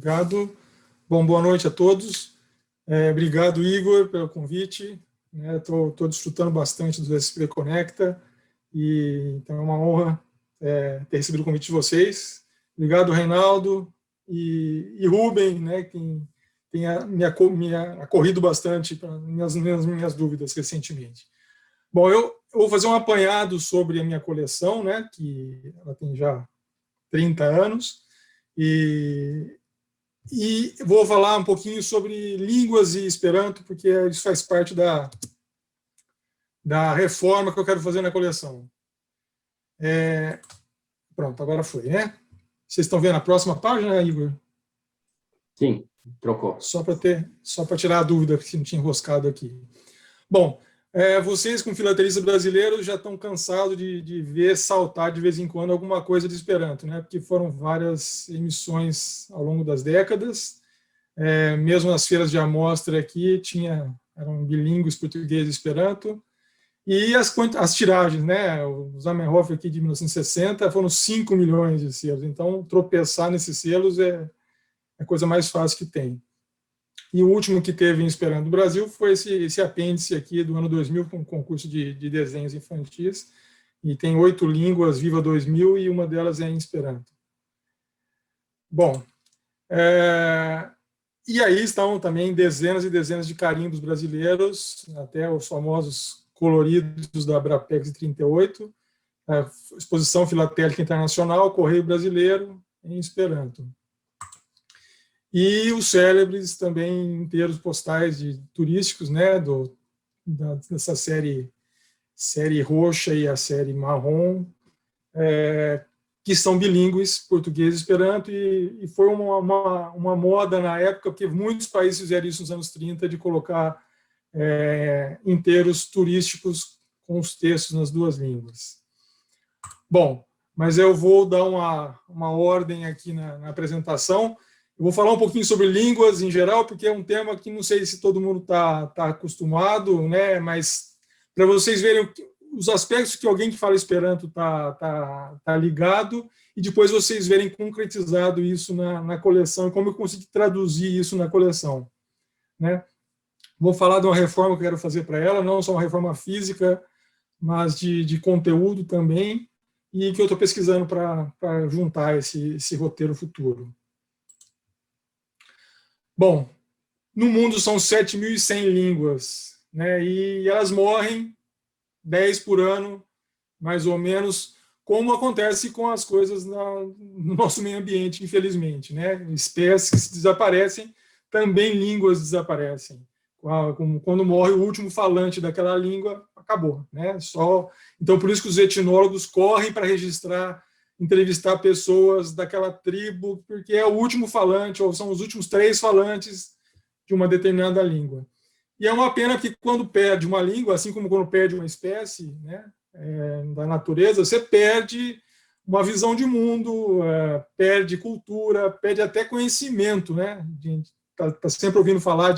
Obrigado. Bom, boa noite a todos. Obrigado, Igor, pelo convite. Estou desfrutando bastante do SPB Conecta e então é uma honra ter recebido o convite de vocês. Obrigado, Reinaldo e Rubem, que tem me acorrido bastante para minhas dúvidas recentemente. Bom, eu vou fazer um apanhado sobre a minha coleção, que ela tem já 30 anos, e vou falar um pouquinho sobre línguas e Esperanto, porque isso faz parte da reforma que eu quero fazer na coleção. Pronto, agora foi, né? Vocês estão vendo a próxima página, Igor? Sim, trocou. Só para tirar a dúvida, porque não tinha enroscado aqui. Bom, vocês, como filatelistas brasileiros, já estão cansados de ver saltar de vez em quando alguma coisa de Esperanto, né? Porque foram várias emissões ao longo das décadas. Mesmo nas feiras de amostra aqui, eram bilíngues português e Esperanto. E as tiragens, né? O Zamenhof aqui de 1960 foram 5 milhões de selos. Então, tropeçar nesses selos é a coisa mais fácil que tem. E o último que teve em Esperanto no Brasil foi esse apêndice aqui do ano 2000, com um concurso de desenhos infantis, e tem 8 línguas, Viva 2000, e uma delas é em Esperanto. Bom, e aí estão também dezenas e dezenas de carimbos brasileiros, até os famosos coloridos da Abrapex 38, a Exposição Filatélica Internacional, Correio Brasileiro, em Esperanto. E os célebres também inteiros postais turísticos, dessa série roxa e a série marrom, que são bilíngues, português e Esperanto, e foi uma moda na época, porque muitos países fizeram isso nos anos 30, de colocar inteiros turísticos com os textos nas duas línguas. Bom, mas eu vou dar uma ordem aqui na apresentação. Eu vou falar um pouquinho sobre línguas em geral, porque é um tema que não sei se todo mundo está acostumado, mas para vocês verem os aspectos que alguém que fala Esperanto tá ligado, e depois vocês verem concretizado isso na coleção, e como eu consegui traduzir isso na coleção. Vou falar de uma reforma que eu quero fazer para ela, não só uma reforma física, mas de conteúdo também, e que eu estou pesquisando para juntar esse roteiro futuro. Bom, no mundo são 7.100 línguas, e elas morrem 10 por ano, mais ou menos, como acontece com as coisas no nosso meio ambiente, infelizmente. Espécies que desaparecem, também línguas desaparecem. Quando morre o último falante daquela língua, acabou. Então, por isso que os etnólogos correm para entrevistar pessoas daquela tribo, porque é o último falante, ou são os últimos 3 falantes de uma determinada língua. E é uma pena que quando perde uma língua, assim como quando perde uma espécie da natureza, você perde uma visão de mundo, perde cultura, perde até conhecimento. A gente está sempre ouvindo falar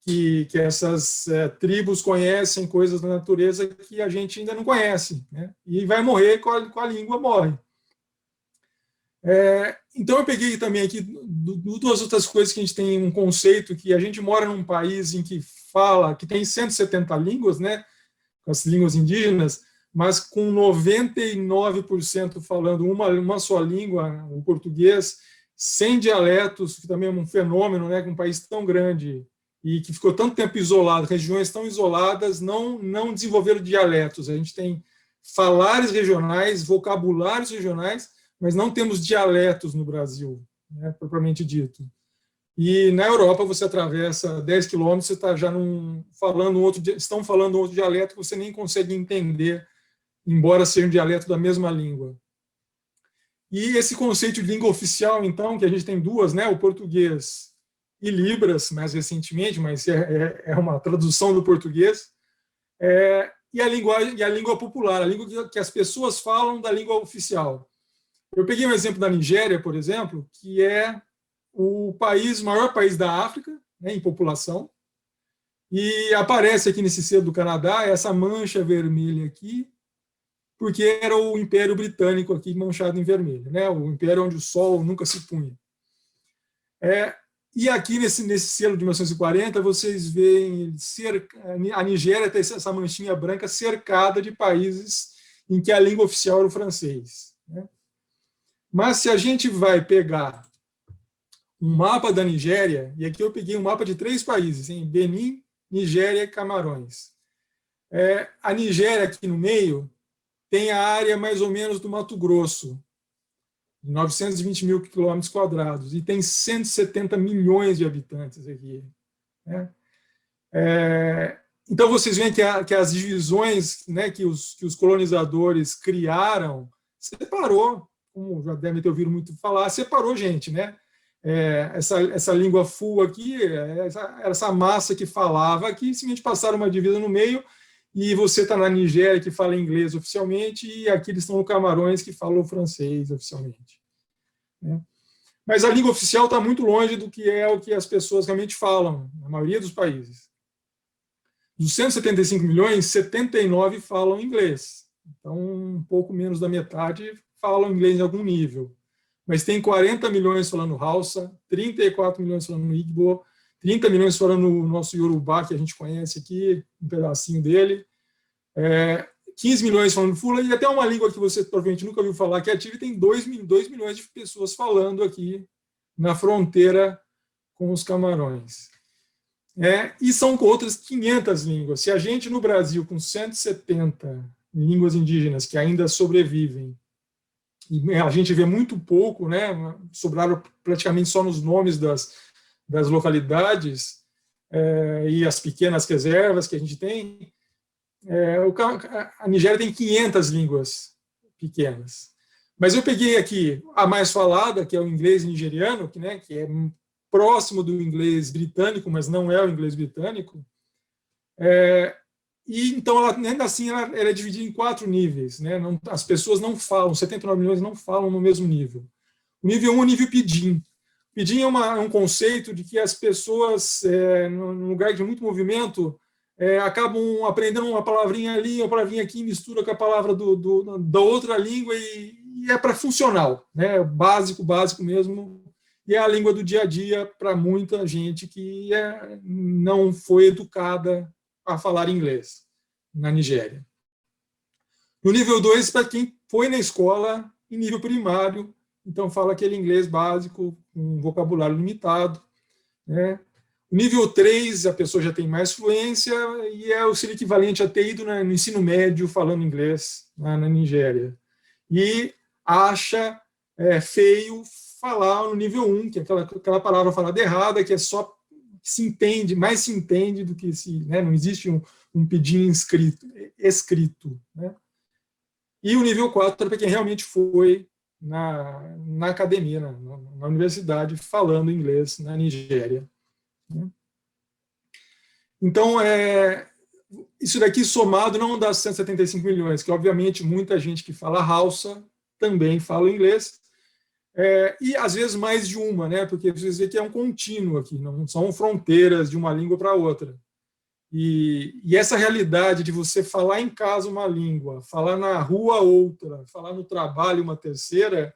que essas tribos conhecem coisas da natureza que a gente ainda não conhece, e vai morrer com a língua, morre. Então, eu peguei também aqui duas outras coisas que a gente tem um conceito, que a gente mora num país em que tem 170 línguas, com as línguas indígenas, mas com 99% falando uma só língua, o português, sem dialetos, que também é um fenômeno, com um país tão grande e que ficou tanto tempo isolado, regiões tão isoladas, não desenvolveram dialetos. A gente tem falares regionais, vocabulários regionais, mas não temos dialetos no Brasil, propriamente dito. E na Europa, você atravessa 10 quilômetros, você está já estão falando outro dialeto que você nem consegue entender, embora seja um dialeto da mesma língua. E esse conceito de língua oficial, então, que a gente tem duas, o português e Libras, mais recentemente, mas é uma tradução do português, e a língua popular, a língua que as pessoas falam da língua oficial. Eu peguei um exemplo da Nigéria, por exemplo, que é o maior país da África, em população, e aparece aqui nesse selo do Canadá essa mancha vermelha aqui, porque era o Império Britânico aqui manchado em vermelho, o império onde o sol nunca se punha. E aqui, nesse selo de 1940, vocês veem a Nigéria tem essa manchinha branca cercada de países em que a língua oficial era o francês, né? Mas se a gente vai pegar um mapa da Nigéria, e aqui eu peguei um mapa de 3 países, hein? Benin, Nigéria e Camarões. A Nigéria, aqui no meio, tem a área mais ou menos do Mato Grosso, 920 mil quilômetros quadrados, e tem 170 milhões de habitantes aqui, né? Então, vocês veem que as divisões, né, que os colonizadores criaram, separou, como já devem ter ouvido muito falar, separou gente, né? Essa língua full aqui, essa massa que falava aqui, simplesmente passaram uma divisa no meio, e você está na Nigéria, que fala inglês oficialmente, e aqui eles estão no Camarões, que falam francês oficialmente, né? Mas a língua oficial está muito longe do que é o que as pessoas realmente falam, na maioria dos países. Dos 175 milhões, 79 falam inglês. Então, um pouco menos da metade falam inglês em algum nível. Mas tem 40 milhões falando Hausa, 34 milhões falando Igbo, 30 milhões falando o nosso Yorubá, que a gente conhece aqui, um pedacinho dele, 15 milhões falando Fula, e até uma língua que você provavelmente nunca ouviu falar, que é ativa, e tem 2 milhões de pessoas falando aqui na fronteira com os Camarões. E são outras 500 línguas. Se a gente, no Brasil, com 170 línguas indígenas que ainda sobrevivem, e a gente vê muito pouco, né, sobraram praticamente só nos nomes das localidades e as pequenas reservas que a gente tem, a Nigéria tem 500 línguas pequenas. Mas eu peguei aqui a mais falada, que é o inglês nigeriano, que é próximo do inglês britânico, mas não é o inglês britânico. E então, ainda assim, ela é dividida em 4 níveis, né? As pessoas não falam, 79 milhões não falam no mesmo nível. O nível 1 é o nível Pidgin. Pidgin é um conceito de que as pessoas, no lugar de muito movimento, acabam aprendendo uma palavrinha ali, uma palavrinha aqui, mistura com a palavra da outra língua e é para funcional, né? Básico mesmo. E é a língua do dia a dia para muita gente que não foi educada a falar inglês na Nigéria. No nível 2, para quem foi na escola em nível primário, então fala aquele inglês básico, com um vocabulário limitado, né? O nível 3, a pessoa já tem mais fluência e é o equivalente a ter ido no ensino médio falando inglês na Nigéria. E acha feio falar no nível 1, que é aquela palavra falada errada, que é só se entende, mais se entende do que se... Né, não existe um pedido escrito. Né? E o nível 4 é para quem realmente foi na academia, na universidade, falando inglês na Nigéria. Né? Então, isso daqui somado não dá 175 milhões, que obviamente muita gente que fala Hausa também fala inglês, e às vezes mais de uma, né? Porque vocês veem que é um contínuo aqui, não são fronteiras de uma língua para outra. E essa realidade de você falar em casa uma língua, falar na rua outra, falar no trabalho uma terceira,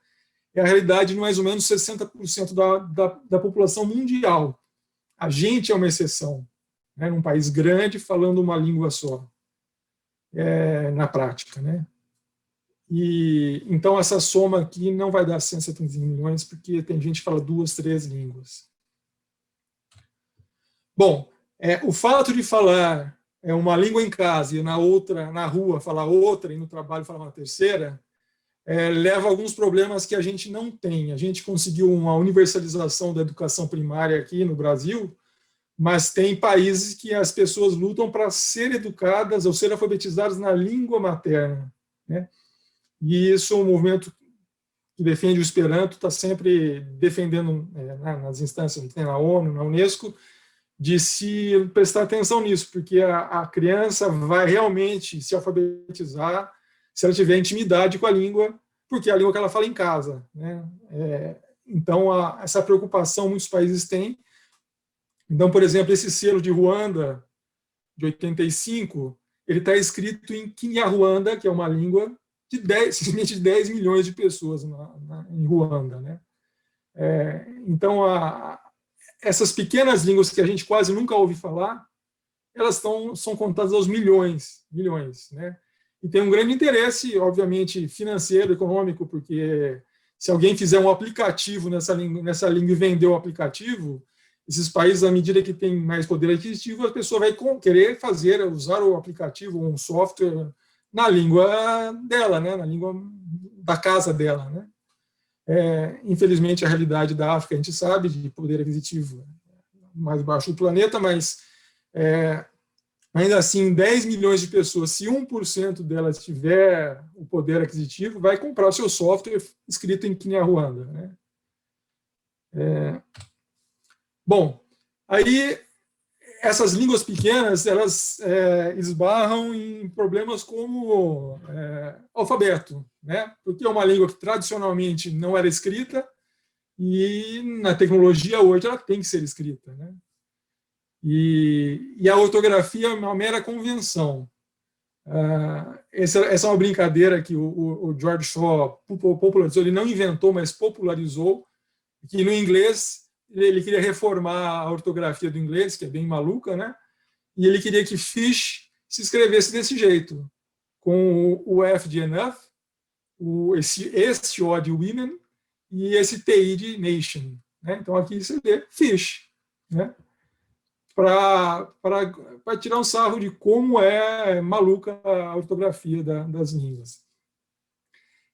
é a realidade de mais ou menos 60% da população mundial. A gente é uma exceção, né? Num país grande falando uma língua só, na prática, né? E então essa soma aqui não vai dar 175 milhões, porque tem gente que fala 2, 3 línguas. Bom, o fato de falar uma língua em casa e na rua falar outra, e no trabalho falar uma terceira, leva a alguns problemas que a gente não tem. A gente conseguiu uma universalização da educação primária aqui no Brasil, mas tem países que as pessoas lutam para ser educadas ou ser alfabetizadas na língua materna, né? E isso, o movimento que defende o Esperanto está sempre defendendo nas instâncias, na ONU, na Unesco, de se prestar atenção nisso, porque a criança vai realmente se alfabetizar se ela tiver intimidade com a língua, porque é a língua que ela fala em casa, né? Então, essa preocupação muitos países têm. Então, por exemplo, esse selo de Ruanda, de 85, ele está escrito em Kinyarwanda, que é uma língua simplesmente de 10 milhões de pessoas em Ruanda, né? Então, essas pequenas línguas que a gente quase nunca ouve falar, elas são contadas aos milhões, né? E tem um grande interesse, obviamente, financeiro, econômico, porque se alguém fizer um aplicativo nessa língua e vender o aplicativo, esses países, à medida que tem mais poder aquisitivo, a pessoa vai querer usar o aplicativo ou um software na língua dela, né? Na língua da casa dela, né? Infelizmente, a realidade da África, a gente sabe, de poder aquisitivo mais baixo do planeta, mas ainda assim, 10 milhões de pessoas, se 1% delas tiver o poder aquisitivo, vai comprar o seu software escrito em Kinyarwanda, né? Bom, aí essas línguas pequenas, elas esbarram em problemas como alfabeto, né? Porque é uma língua que tradicionalmente não era escrita e na tecnologia hoje ela tem que ser escrita, né? E a ortografia é uma mera convenção. Essa é uma brincadeira que o George Shaw popularizou, ele não inventou, mas popularizou, que no inglês ele queria reformar a ortografia do inglês, que é bem maluca, né? E ele queria que fish se escrevesse desse jeito, com o F de enough, esse O de women e esse TI de nation, né? Então aqui você vê fish, né? Para tirar um sarro de como é maluca a ortografia das línguas.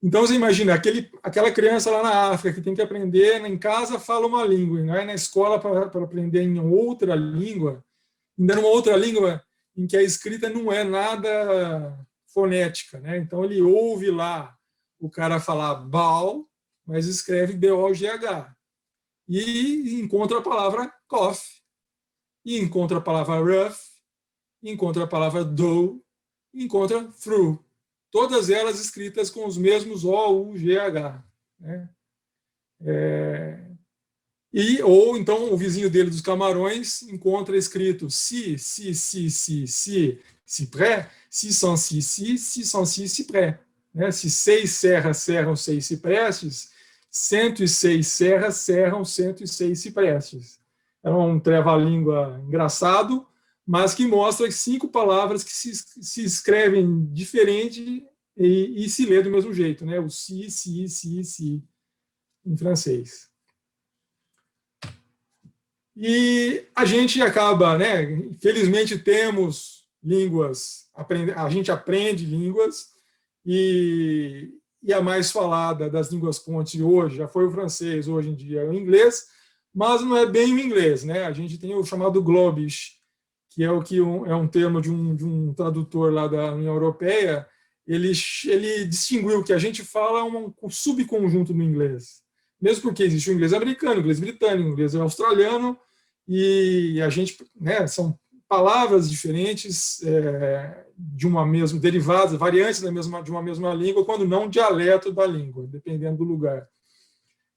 Então, você imagina, aquela criança lá na África que tem que aprender, em casa fala uma língua, e vai na escola para aprender em outra língua, ainda numa outra língua em que a escrita não é nada fonética, né? Então, ele ouve lá o cara falar bal, mas escreve B-O-G-H. E encontra a palavra cough, e encontra a palavra rough, e encontra a palavra do, e encontra through. Todas elas escritas com os mesmos O, U, G, H. Né? Ou então o vizinho dele dos Camarões encontra escrito si, pré, si, sans si, pré. Né? Se 6 serras serram 6 ciprestes, 106 serras serram 106 ciprestes. É um treva-língua engraçado, mas que mostra 5 palavras que se escrevem diferente e se lê do mesmo jeito, né? O si, em francês. E a gente acaba, né? Felizmente temos línguas, a gente aprende línguas, e a mais falada das línguas pontes hoje já foi o francês, hoje em dia é o inglês, mas não é bem o inglês, né? A gente tem o chamado Globish, que é um termo de um tradutor lá da União Europeia. Ele distinguiu que a gente fala um subconjunto do inglês, mesmo porque existe o inglês americano, o inglês britânico, o inglês australiano, e a gente, né, são palavras diferentes de uma mesma, derivadas, variantes de uma mesma língua, quando não dialeto da língua, dependendo do lugar.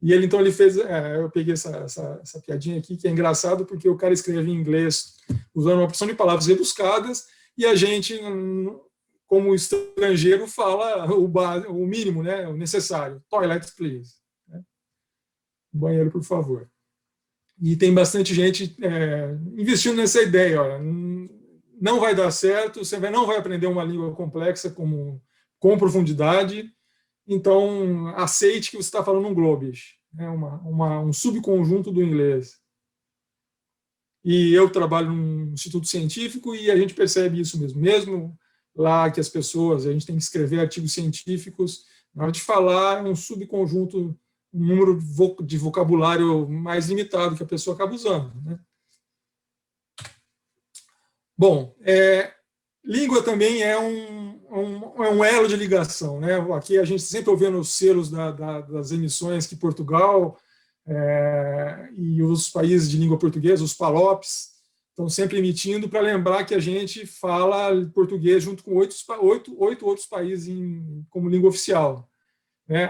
E ele, então, ele fez, eu peguei essa piadinha aqui, que é engraçado, porque o cara escreve em inglês usando uma opção de palavras rebuscadas, e a gente, como estrangeiro, fala o mínimo, né, o necessário. Toilet, please. Banheiro, por favor. E tem bastante gente investindo nessa ideia. Olha, não vai dar certo, você não vai aprender uma língua complexa com profundidade, então aceite que você está falando um Globish, né, um subconjunto do inglês. E eu trabalho num instituto científico e a gente percebe isso mesmo lá que as pessoas, a gente tem que escrever artigos científicos, na hora de falar é um subconjunto, um número de vocabulário mais limitado que a pessoa acaba usando, né? Bom, língua também é um elo de ligação, né? Aqui a gente sempre ouvindo os selos das emissões que Portugal e os países de língua portuguesa, os PALOPs, estão sempre emitindo para lembrar que a gente fala português junto com 8 outros países como língua oficial.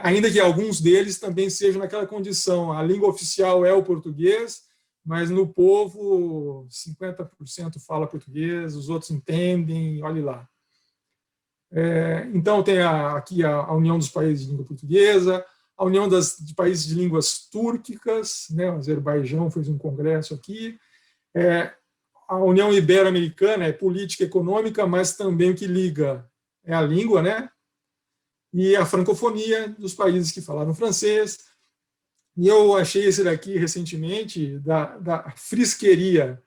Ainda que alguns deles também sejam naquela condição, a língua oficial é o português, mas no povo 50% fala português, os outros entendem, olhe lá. Então tem aqui a União dos Países de Língua Portuguesa, a União de Países de Línguas Túrquicas, né? O Azerbaijão fez um congresso aqui, a União Ibero-Americana é política econômica, mas também o que liga é a língua, né? E a francofonia dos países que falaram francês. E eu achei esse daqui recentemente, da frisqueria.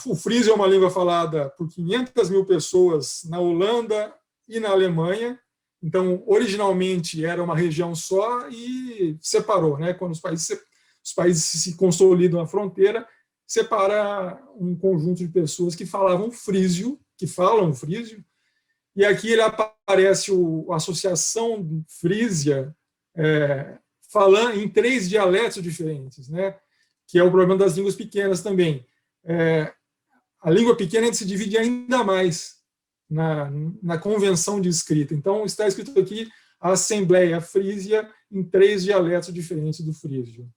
O frísio é uma língua falada por 500 mil pessoas na Holanda e na Alemanha. Então, originalmente era uma região só e separou, né? Quando os países se consolidam na fronteira, separa um conjunto de pessoas que falavam frísio, que falam frísio. E aqui ele aparece a associação frísia, falando em 3 dialetos diferentes, né? Que é o problema das línguas pequenas também. A língua pequena se divide ainda mais na convenção de escrita. Então, está escrito aqui a Assembleia Frísia em 3 dialetos diferentes do frísio.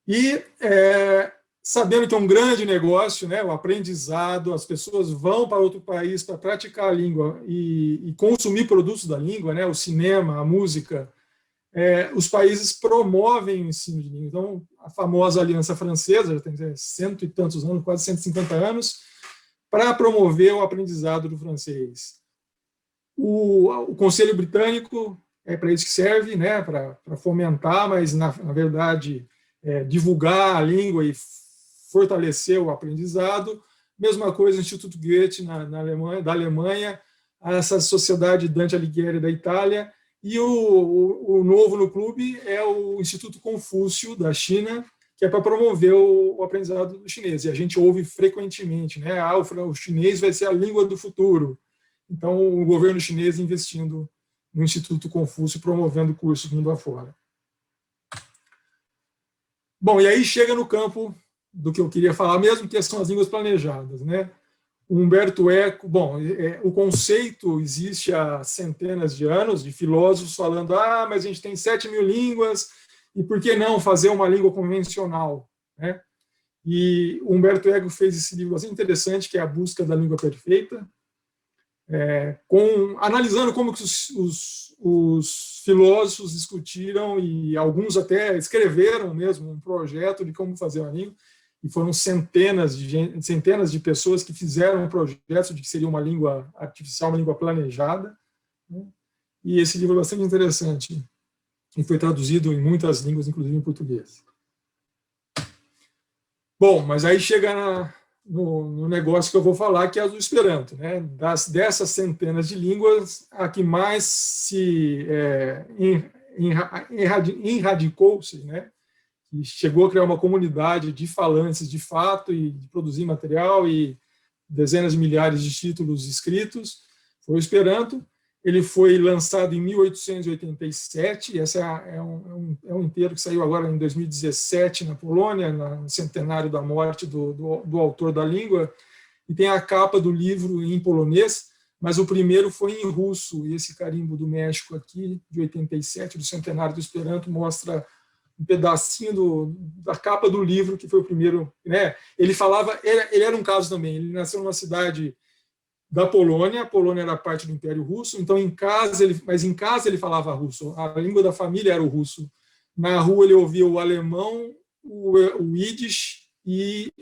E sabendo que é um grande negócio, né, o aprendizado, as pessoas vão para outro país para praticar a língua e consumir produtos da língua, né, o cinema, a música, os países promovem o ensino de língua. Então, a famosa Aliança Francesa, já tem 100 e tantos anos, quase 150 anos, para promover o aprendizado do francês. O Conselho Britânico é para isso que serve, né, para fomentar, mas, na verdade, divulgar a língua e fortalecer o aprendizado. Mesma coisa o Instituto Goethe da Alemanha, essa Sociedade Dante Alighieri da Itália, e o novo no clube é o Instituto Confúcio da China, que é para promover o aprendizado do chinês. E a gente ouve frequentemente, né? O chinês vai ser a língua do futuro. Então, o governo chinês investindo no Instituto Confúcio, promovendo cursos mundo afora. Bom, e aí chega no campo do que eu queria falar mesmo, que são as línguas planejadas, né? O Humberto Eco, bom, o conceito existe há centenas de anos, de filósofos falando, mas a gente tem 7.000 línguas, e por que não fazer uma língua convencional, né? E o Humberto Eco fez esse livro bastante interessante, que é A Busca da Língua Perfeita, analisando como que os filósofos discutiram, e alguns até escreveram mesmo um projeto de como fazer uma língua, e foram centenas de pessoas que fizeram um projeto de que seria uma língua artificial, uma língua planejada, né? E esse livro é bastante interessante, e foi traduzido em muitas línguas, inclusive em português. Bom, mas aí chega no negócio que eu vou falar, que é do Esperanto, né? Dessas centenas de línguas, a que mais se enradicou-se, né? E chegou a criar uma comunidade de falantes de fato e de produzir material e dezenas de milhares de títulos escritos, foi o Esperanto. Ele foi lançado em 1887, esse é um inteiro que saiu agora em 2017 na Polônia, no centenário da morte do autor da língua, e tem a capa do livro em polonês, mas o primeiro foi em russo, e esse carimbo do México aqui, de 87, do centenário do Esperanto, mostra um pedacinho da capa do livro, que foi o primeiro, né? Ele era um caso também, ele nasceu numa cidade da Polônia, a Polônia era parte do Império Russo, então em casa ele falava russo, a língua da família era o russo. Na rua ele ouvia o alemão, o Yiddish e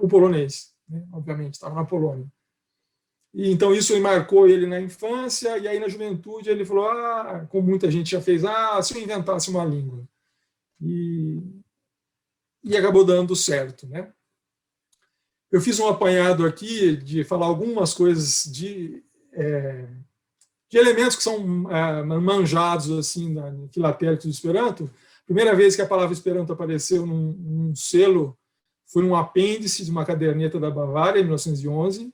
o polonês, né? Obviamente, estava na Polônia. E então isso marcou ele na infância, e aí na juventude ele falou, como muita gente já fez, se eu inventasse uma língua. E acabou dando certo, né? Eu fiz um apanhado aqui de falar algumas coisas de elementos que são manjados assim, filatéricos do Esperanto. A primeira vez que a palavra Esperanto apareceu num selo foi num apêndice de uma caderneta da Bavária, em 1911,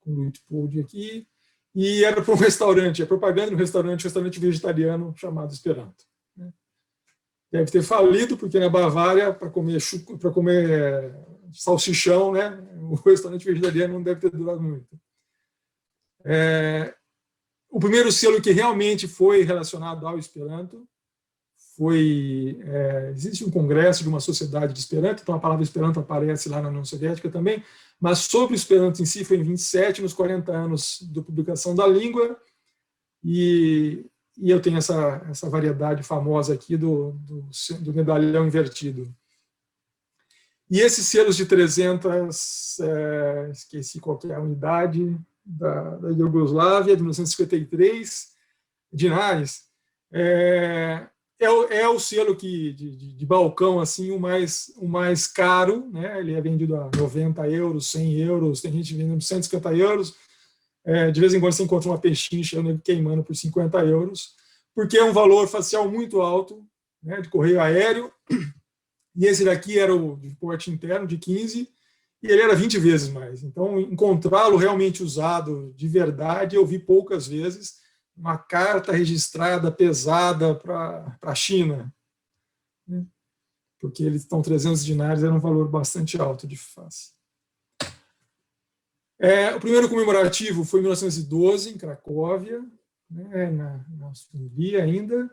com o Luitpold aqui, e era para um restaurante, a propaganda de um restaurante vegetariano chamado Esperanto. Deve ter falido, porque na Bavária, para comer salsichão, né, o restaurante vegetariano não deve ter durado muito. O primeiro selo que realmente foi relacionado ao Esperanto existe um congresso de uma sociedade de Esperanto, então a palavra Esperanto aparece lá na União Soviética também, mas sobre o Esperanto em si foi em 27, nos 40 anos da publicação da língua, e eu tenho essa variedade famosa aqui do medalhão invertido. E esses selos de 300, esqueci qual que é a unidade, da Iugoslávia, de 1953, dinares, é o selo de balcão assim, o mais caro, né? Ele é vendido a 90 euros, 100 euros, tem gente vendendo 150 euros. De vez em quando você encontra uma pechincha queimando por 50 euros, porque é um valor facial muito alto, né, de correio aéreo, e esse daqui era o de porte interno, de 15, e ele era 20 vezes mais. Então, encontrá-lo realmente usado de verdade, eu vi poucas vezes, uma carta registrada pesada para a China, né, porque eles estão 300 dinares, era um valor bastante alto de face. O primeiro comemorativo foi em 1912, em Cracóvia, né, na Hungria ainda,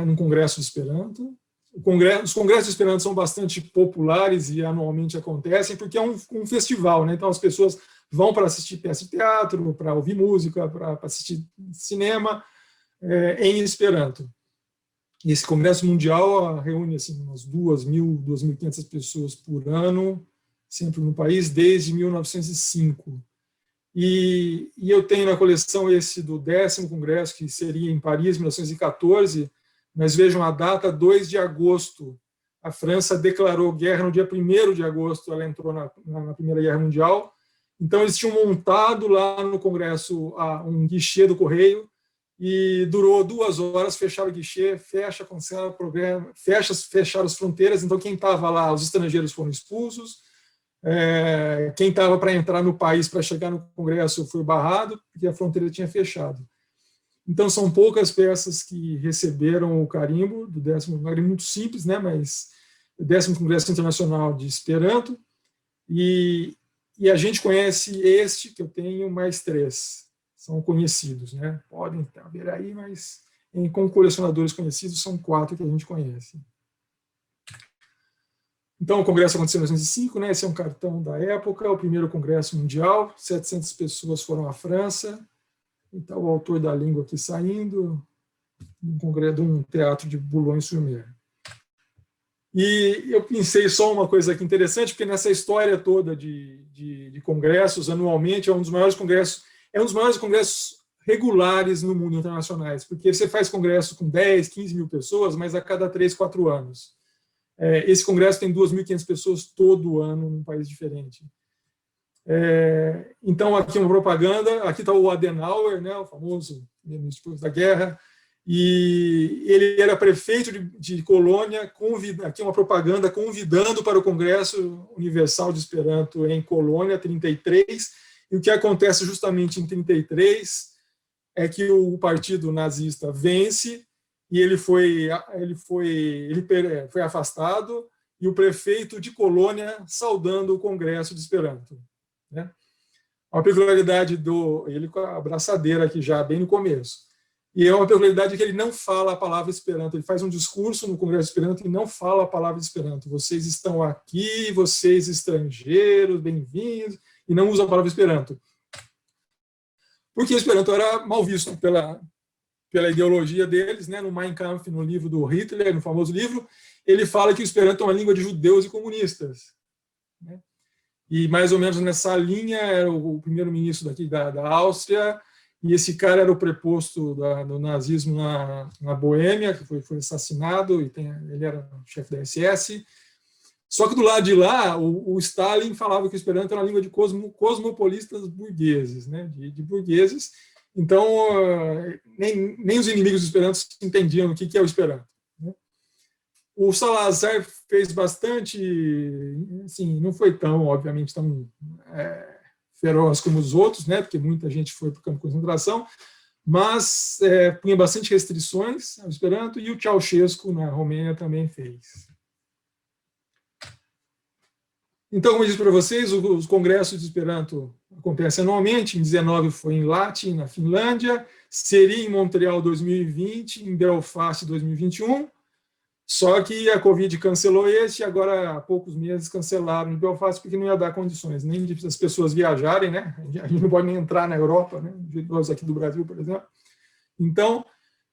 num congresso de Esperanto. Os congressos de Esperanto são bastante populares e anualmente acontecem, porque é um festival, né? Então as pessoas vão para assistir peça de teatro, para ouvir música, para assistir cinema em Esperanto. E esse congresso mundial reúne assim, umas 2.000, 2.500 pessoas por ano, sempre no país, desde 1905. E eu tenho na coleção esse do 10º Congresso, que seria em Paris, 1914, mas vejam a data, 2 de agosto. A França declarou guerra no dia 1º de agosto, ela entrou na Primeira Guerra Mundial. Então, eles tinham montado lá no Congresso um guichê do Correio, e durou 2 horas, fecharam o guichê, cancela o programa, fecharam as fronteiras, então quem estava lá, os estrangeiros foram expulsos, quem estava para entrar no país, para chegar no Congresso, foi barrado, porque a fronteira tinha fechado. Então, são poucas peças que receberam o carimbo do 10º, muito simples, né, mas o 10º Congresso Internacional de Esperanto, e a gente conhece este, que eu tenho, mais 3, são conhecidos, né, podem ver aí, mas com colecionadores conhecidos, são 4 que a gente conhece. Então, o congresso aconteceu em 1905, né? Esse é um cartão da época, o primeiro congresso mundial, 700 pessoas foram à França, então o autor da língua aqui saindo, de um teatro de Boulogne-sur-Mer. E eu pensei só uma coisa aqui interessante, porque nessa história toda de congressos, anualmente, é um dos maiores congressos regulares no mundo internacionais, porque você faz congresso com 10, 15 mil pessoas, mas a cada 3, 4 anos. Esse congresso tem 2.500 pessoas todo ano num país diferente. Então, aqui uma propaganda, aqui está o Adenauer, né, o famoso ministro da guerra, e ele era prefeito de Colônia, aqui uma propaganda convidando para o Congresso Universal de Esperanto em Colônia, 33, e o que acontece justamente em 33 é que o partido nazista vence, e ele foi afastado, e o prefeito de Colônia saudando o Congresso de Esperanto, né? Uma peculiaridade ele com a abraçadeira aqui já bem no começo, e é uma peculiaridade que ele não fala a palavra Esperanto, ele faz um discurso no Congresso de Esperanto e não fala a palavra Esperanto. Vocês estão aqui, vocês estrangeiros, bem-vindos, e não usa a palavra Esperanto. Porque o Esperanto era mal visto pela ideologia deles, né? No Mein Kampf, no livro do Hitler, no famoso livro, ele fala que o Esperanto é uma língua de judeus e comunistas, né? E mais ou menos nessa linha era o primeiro-ministro daqui da Áustria, e esse cara era o preposto do nazismo na Boêmia, que foi assassinado, e ele era o chefe da SS. Só que do lado de lá, o Stalin falava que o Esperanto era uma língua de cosmopolitas burgueses, né? de burgueses. Então, nem os inimigos do Esperanto entendiam o que é o Esperanto, né? O Salazar fez bastante, assim, não foi obviamente, tão feroz como os outros, né? Porque muita gente foi para o campo de concentração, mas punha bastante restrições ao Esperanto, e o Ceausescu, na Romênia, também fez. Então, como eu disse para vocês, os congressos de Esperanto acontecem anualmente. Em 19 foi em Lahti, na Finlândia, seria em Montreal 2020, em Belfast 2021, só que a Covid cancelou esse, e agora há poucos meses cancelaram em Belfast, porque não ia dar condições nem de as pessoas viajarem, né? A gente não pode nem entrar na Europa, né? Nós aqui do Brasil, por exemplo. Então,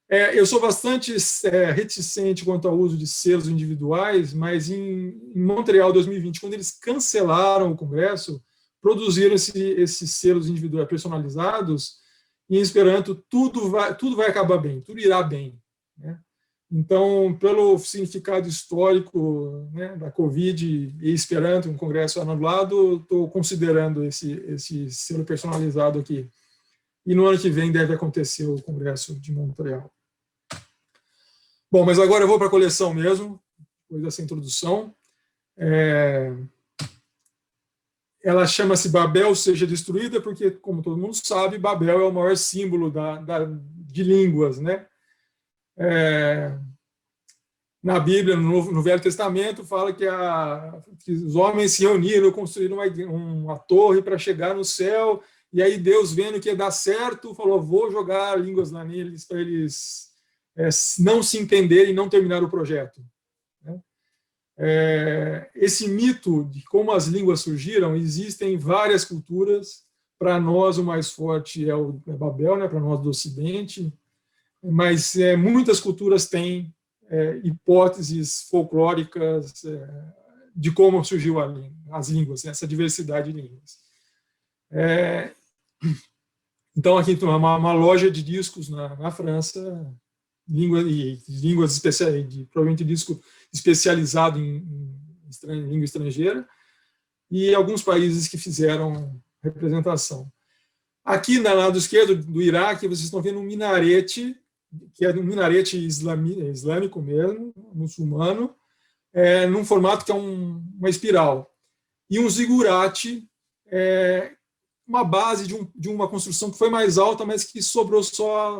eu sou bastante reticente quanto ao uso de selos individuais, mas em Montreal 2020, quando eles cancelaram o Congresso, produziram esses selos individuais personalizados, e em Esperanto tudo vai acabar bem, tudo irá bem, né? Então, pelo significado histórico, né, da Covid e Esperanto, um congresso anulado, estou considerando esse selo personalizado aqui. E no ano que vem deve acontecer o Congresso de Montreal. Bom, mas agora eu vou para a coleção mesmo, depois dessa introdução. Ela chama-se Babel Seja Destruída, porque, como todo mundo sabe, Babel é o maior símbolo de línguas, né? Na Bíblia, no Velho Testamento, fala que os homens se reuniram, construíram uma torre para chegar no céu, e aí Deus, vendo que ia dar certo, falou: vou jogar línguas lá neles para eles não se entenderem e não terminar o projeto. Esse mito de como as línguas surgiram existe em várias culturas. Para nós, o mais forte é Babel, né, para nós do Ocidente, mas muitas culturas têm hipóteses folclóricas de como surgiu as línguas, essa diversidade de línguas. Então, aqui tem uma loja de discos na França, línguas especiais, provavelmente disco especializado em língua estrangeira, e alguns países que fizeram representação. Aqui, no lado esquerdo do Iraque, vocês estão vendo um minarete, que é um minarete islâmico mesmo, muçulmano, num formato que é uma espiral. E um zigurate, uma base de uma construção que foi mais alta, mas que sobrou só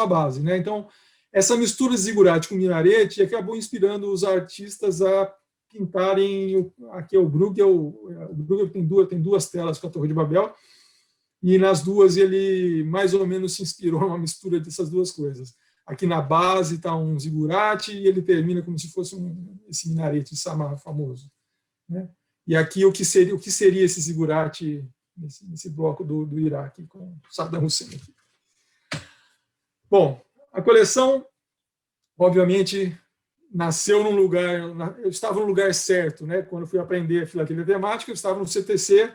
a base, né? Então, essa mistura de zigurate com minarete acabou inspirando os artistas a pintarem. Aqui é o Bruegel. O Bruegel tem duas telas com a Torre de Babel, e nas duas ele mais ou menos se inspirou numa mistura dessas duas coisas. Aqui na base está um zigurate e ele termina como se fosse esse minarete de Samar famoso, né? E aqui o que seria esse zigurate nesse bloco do Iraque com Saddam Hussein. Bom, a coleção, obviamente, nasceu num lugar. Eu estava no lugar certo, né? Quando fui aprender a filatelia temática, eu estava no CTC,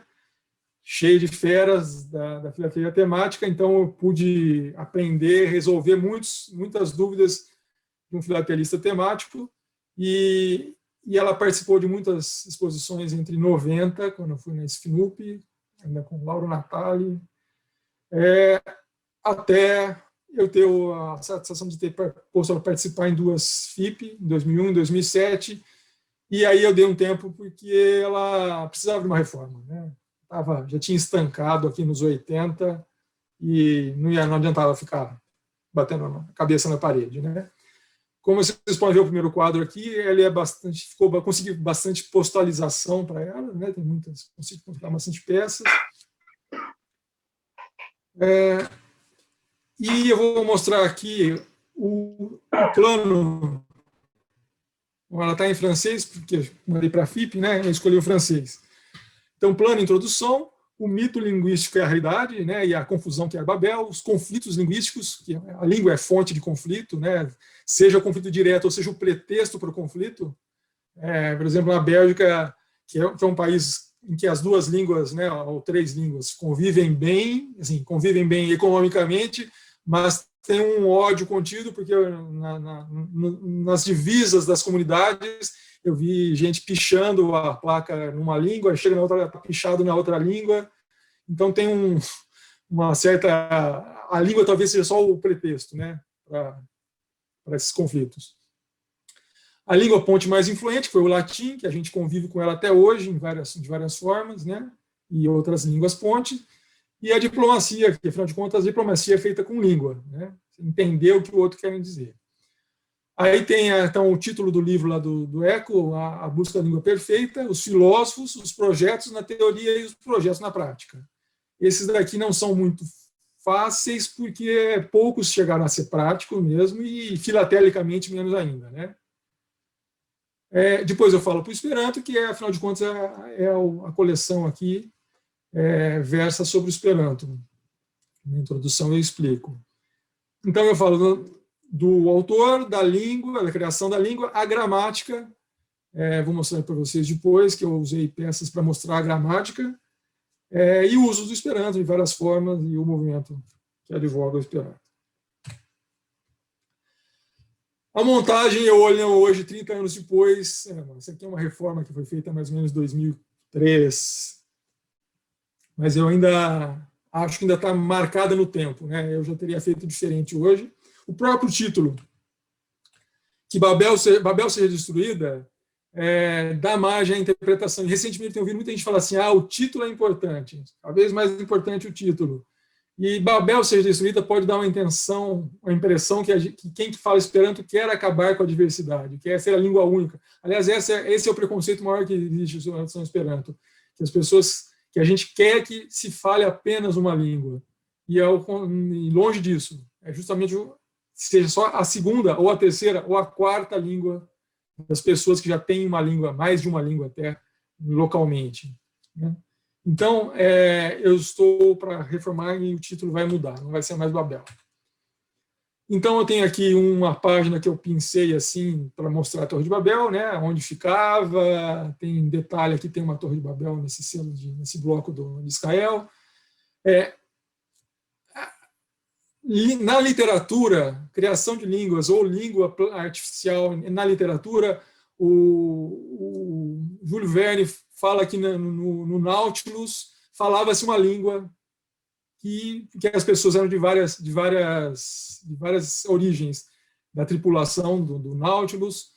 cheio de feras da filatelia temática, então eu pude aprender, resolver muitas dúvidas de um filatelista temático, e ela participou de muitas exposições entre 90, quando eu fui na SFNUP, ainda com Lauro Natali, até eu ter a satisfação de ter posto ela participar em duas FIP, em 2001 e 2007, e aí eu dei um tempo porque ela precisava de uma reforma, né? Já tinha estancado aqui nos 80 e não adiantava ficar batendo a cabeça na parede, né? Como vocês podem ver o primeiro quadro aqui, ele consegui bastante postalização para ela, né? Consegui comprar bastante peças. E eu vou mostrar aqui o plano. Ela está em francês, porque eu mandei para a FIP, né? Eu escolhi o francês. Então, plano, introdução, o mito linguístico e a realidade, né, e a confusão que é Babel, os conflitos linguísticos, que a língua é fonte de conflito, né, seja o conflito direto ou seja o pretexto para o conflito. Por exemplo, na Bélgica, que é um país em que as duas línguas, né, ou três línguas, convivem bem economicamente, mas tem um ódio contido, porque nas divisas das comunidades eu vi gente pichando a placa numa língua, chega na outra, pichado na outra língua. Então tem uma certa... A língua talvez seja só o pretexto, né, para esses conflitos. A língua ponte mais influente foi o latim, que a gente convive com ela até hoje, de várias formas, né, e outras línguas ponte. E a diplomacia, que afinal de contas a diplomacia é feita com língua, né, entender o que o outro quer dizer. Aí tem, então, o título do livro lá do Eco, A Busca da Língua Perfeita, os filósofos, os projetos na teoria e os projetos na prática. Esses daqui não são muito fáceis, porque poucos chegaram a ser práticos mesmo, e filatelicamente menos ainda, né? Depois eu falo para o Esperanto, que, afinal de contas, a coleção aqui versa sobre o Esperanto. Na introdução eu explico. Então, eu falo do autor, da língua, da criação da língua, a gramática. Vou mostrar para vocês depois, que eu usei peças para mostrar a gramática, e o uso do Esperanto de várias formas e o movimento que advoga o Esperanto. A montagem, eu olho hoje, 30 anos depois, essa aqui é uma reforma que foi feita mais ou menos em 2003, mas eu ainda acho que ainda está marcada no tempo, né? Eu já teria feito diferente hoje. O próprio título, que Babel seja destruída, dá margem à interpretação. E recentemente tenho ouvido muita gente falar assim, o título é importante, cada vez mais importante o título. E Babel seja destruída pode dar uma impressão que quem fala Esperanto quer acabar com a diversidade, quer ser a língua única. Aliás, esse é o preconceito maior que existe em relação ao Esperanto, que as pessoas, que a gente quer que se fale apenas uma língua. E longe disso, é justamente seja só a segunda, ou a terceira, ou a quarta língua das pessoas que já têm uma língua, mais de uma língua até, localmente, né? Então, eu estou para reformar e o título vai mudar, não vai ser mais Babel. Então, eu tenho aqui uma página que eu pincei assim para mostrar a Torre de Babel, né, onde ficava, tem detalhe aqui, tem uma Torre de Babel nesse bloco de Israel. Na literatura, criação de línguas ou língua artificial na literatura, o Júlio Verne fala que no Nautilus falava-se uma língua que as pessoas eram de várias origens da tripulação do Nautilus.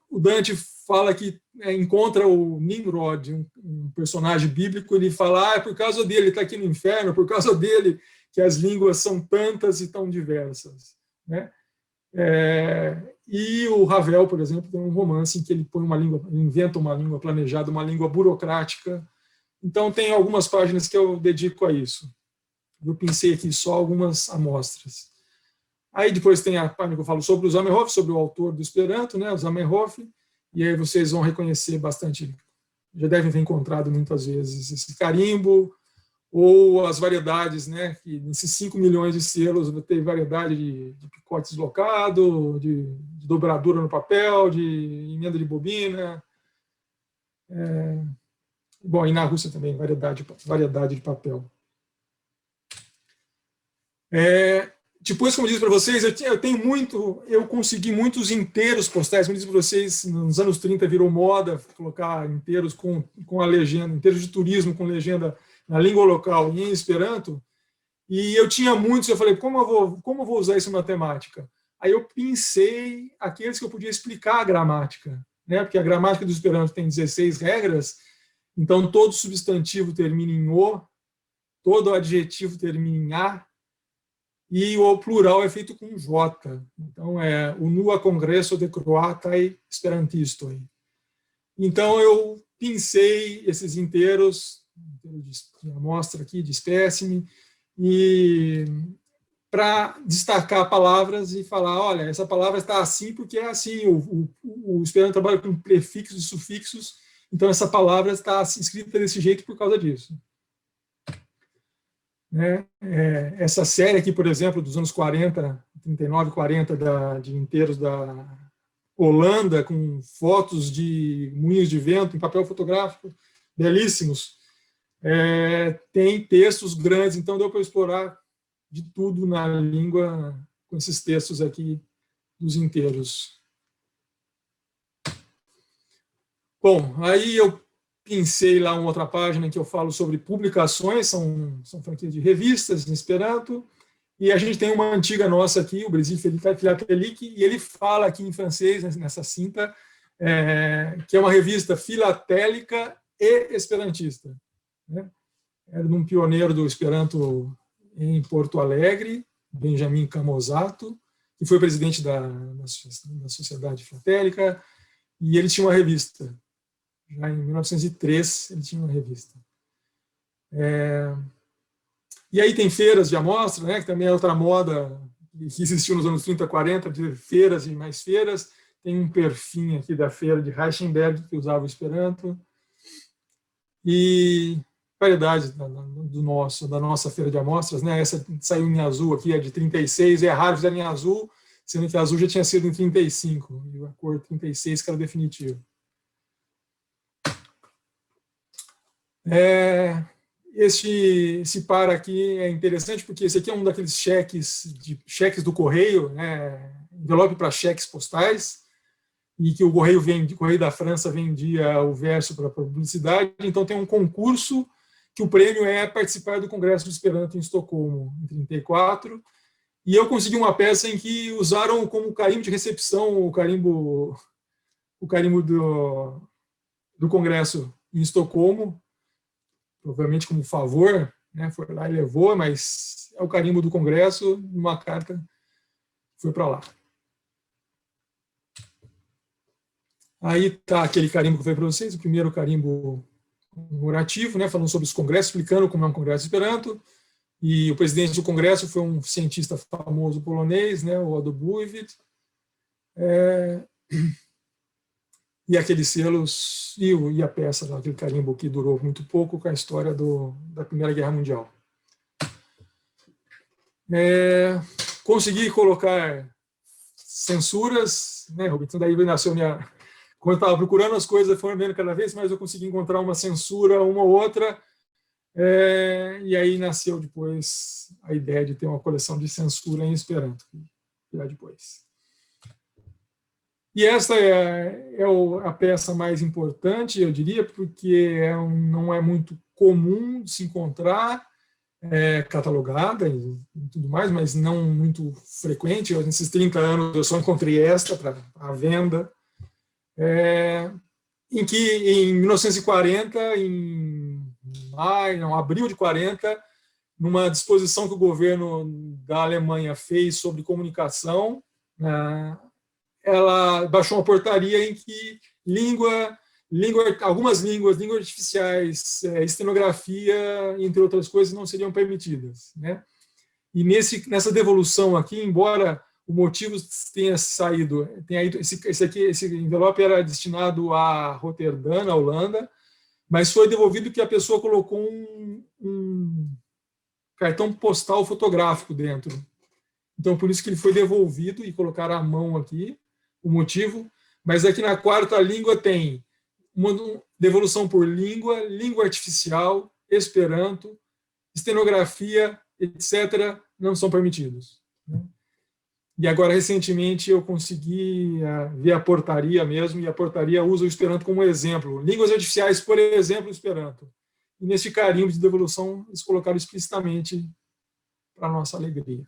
O Dante fala que encontra o Nimrod, um personagem bíblico, ele fala, é por causa dele, ele está aqui no inferno, por causa dele que as línguas são tantas e tão diversas, né? E o Ravel, por exemplo, tem um romance em que ele inventa uma língua planejada, uma língua burocrática. Então, tem algumas páginas que eu dedico a isso. Eu pensei aqui só algumas amostras. Aí depois tem a página que eu falo sobre o Zamenhof, sobre o autor do Esperanto, né, o Zamenhof, e aí vocês vão reconhecer bastante, já devem ter encontrado muitas vezes esse carimbo, ou as variedades, né, que nesses 5 milhões de selos tem variedade de picote deslocado, de dobradura no papel, de emenda de bobina. Bom, e na Rússia também, variedade de papel. Depois, como eu disse para vocês, eu consegui muitos inteiros postais. Como eu disse para vocês, nos anos 30 virou moda colocar inteiros com a legenda, inteiros de turismo com legenda na língua local e em Esperanto, e eu tinha muitos, eu falei, como eu vou usar isso em matemática? Aí eu pensei aqueles que eu podia explicar a gramática, né? Porque a gramática do Esperanto tem 16 regras, então todo substantivo termina em O, todo adjetivo termina em A, e o plural é feito com J. Então, o Nua Congresso de Croatai Esperantistoi. Então, eu pincei esses inteiros, de amostra aqui, de espécime, e para destacar palavras e falar, olha, essa palavra está assim porque é assim, o Esperanto trabalha com prefixos e sufixos, então essa palavra está escrita desse jeito por causa disso. Essa série aqui, por exemplo, dos anos 40, 39, 40, de inteiros da Holanda, com fotos de moinhos de vento em papel fotográfico, belíssimos. Tem textos grandes, então deu para explorar de tudo na língua com esses textos aqui dos inteiros. Bom, aí eu pincei lá uma outra página que eu falo sobre publicações, são franquias de revistas em Esperanto, e a gente tem uma antiga nossa aqui, o Brasil Filatelic, e ele fala aqui em francês, nessa cinta, que é uma revista filatélica e esperantista, né? Era de um pioneiro do Esperanto em Porto Alegre, Benjamin Camozato, que foi presidente da Sociedade Filatélica, e ele tinha uma revista. Já em 1903, ele tinha uma revista. E aí tem feiras de amostra, né, que também é outra moda que existiu nos anos 30, 40, de feiras e mais feiras. Tem um perfil aqui da feira de Reichenberg, que usava o Esperanto. E paridade da nossa feira de amostras, né? Essa saiu em azul aqui, é de 36, é raro fizeram em azul, sendo que azul já tinha sido em 35, e a cor 36 que era definitiva. Esse par aqui é interessante porque esse aqui é um daqueles cheques do correio, né? Envelope para cheques postais, e que o Correio da França vendia o verso para publicidade. Então tem um concurso que o prêmio é participar do Congresso do Esperanto em Estocolmo, em 34, e eu consegui uma peça em que usaram como carimbo de recepção o carimbo do Congresso em Estocolmo, provavelmente como favor, né? Foi lá e levou, mas é o carimbo do Congresso, numa carta foi para lá. Aí está aquele carimbo que eu falei para vocês, o primeiro carimbo comemorativo, né, falando sobre os congressos, explicando como é um congresso esperanto. E o presidente do congresso foi um cientista famoso polonês, né, o Otto Buivid. E aqueles selos e a peça, aquele carimbo que durou muito pouco, com a história da Primeira Guerra Mundial. Consegui colocar censuras, né, Rubens? Daí nasceu minha... Quando eu estava procurando as coisas, foram vendo cada vez mais, eu consegui encontrar uma censura, uma ou outra, e aí nasceu depois a ideia de ter uma coleção de censura em Esperanto, depois. E essa é a peça mais importante, eu diria, porque não é muito comum de se encontrar, catalogada e tudo mais, mas não muito frequente. Nesses 30 anos eu só encontrei esta para a venda. Em que, em 1940, em abril de 40, numa disposição que o governo da Alemanha fez sobre comunicação, ela baixou uma portaria em que algumas línguas artificiais, estenografia, entre outras coisas, não seriam permitidas, né? E nessa devolução aqui, embora o motivo tenha saído, esse envelope era destinado a Roterdã, na Holanda, mas foi devolvido que a pessoa colocou um cartão postal fotográfico dentro. Então, por isso que ele foi devolvido e colocaram a mão aqui, o motivo. Mas aqui na quarta língua tem uma devolução por língua artificial, Esperanto, estenografia, etc., não são permitidos. E agora, recentemente, eu consegui ver a portaria mesmo, e a portaria usa o Esperanto como exemplo. Línguas artificiais, por exemplo, o Esperanto. E neste carimbo de devolução, eles colocaram explicitamente para a nossa alegria.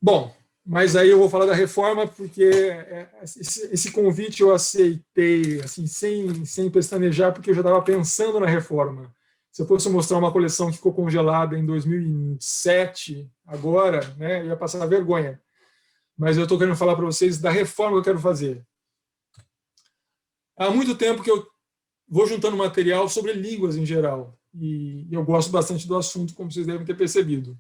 Bom, mas aí eu vou falar da reforma, porque esse convite eu aceitei assim, sem pestanejar, porque eu já estava pensando na reforma. Se eu fosse mostrar uma coleção que ficou congelada em 2007, agora, né, eu ia passar vergonha. Mas eu estou querendo falar para vocês da reforma que eu quero fazer. Há muito tempo que eu vou juntando material sobre línguas em geral. E eu gosto bastante do assunto, como vocês devem ter percebido.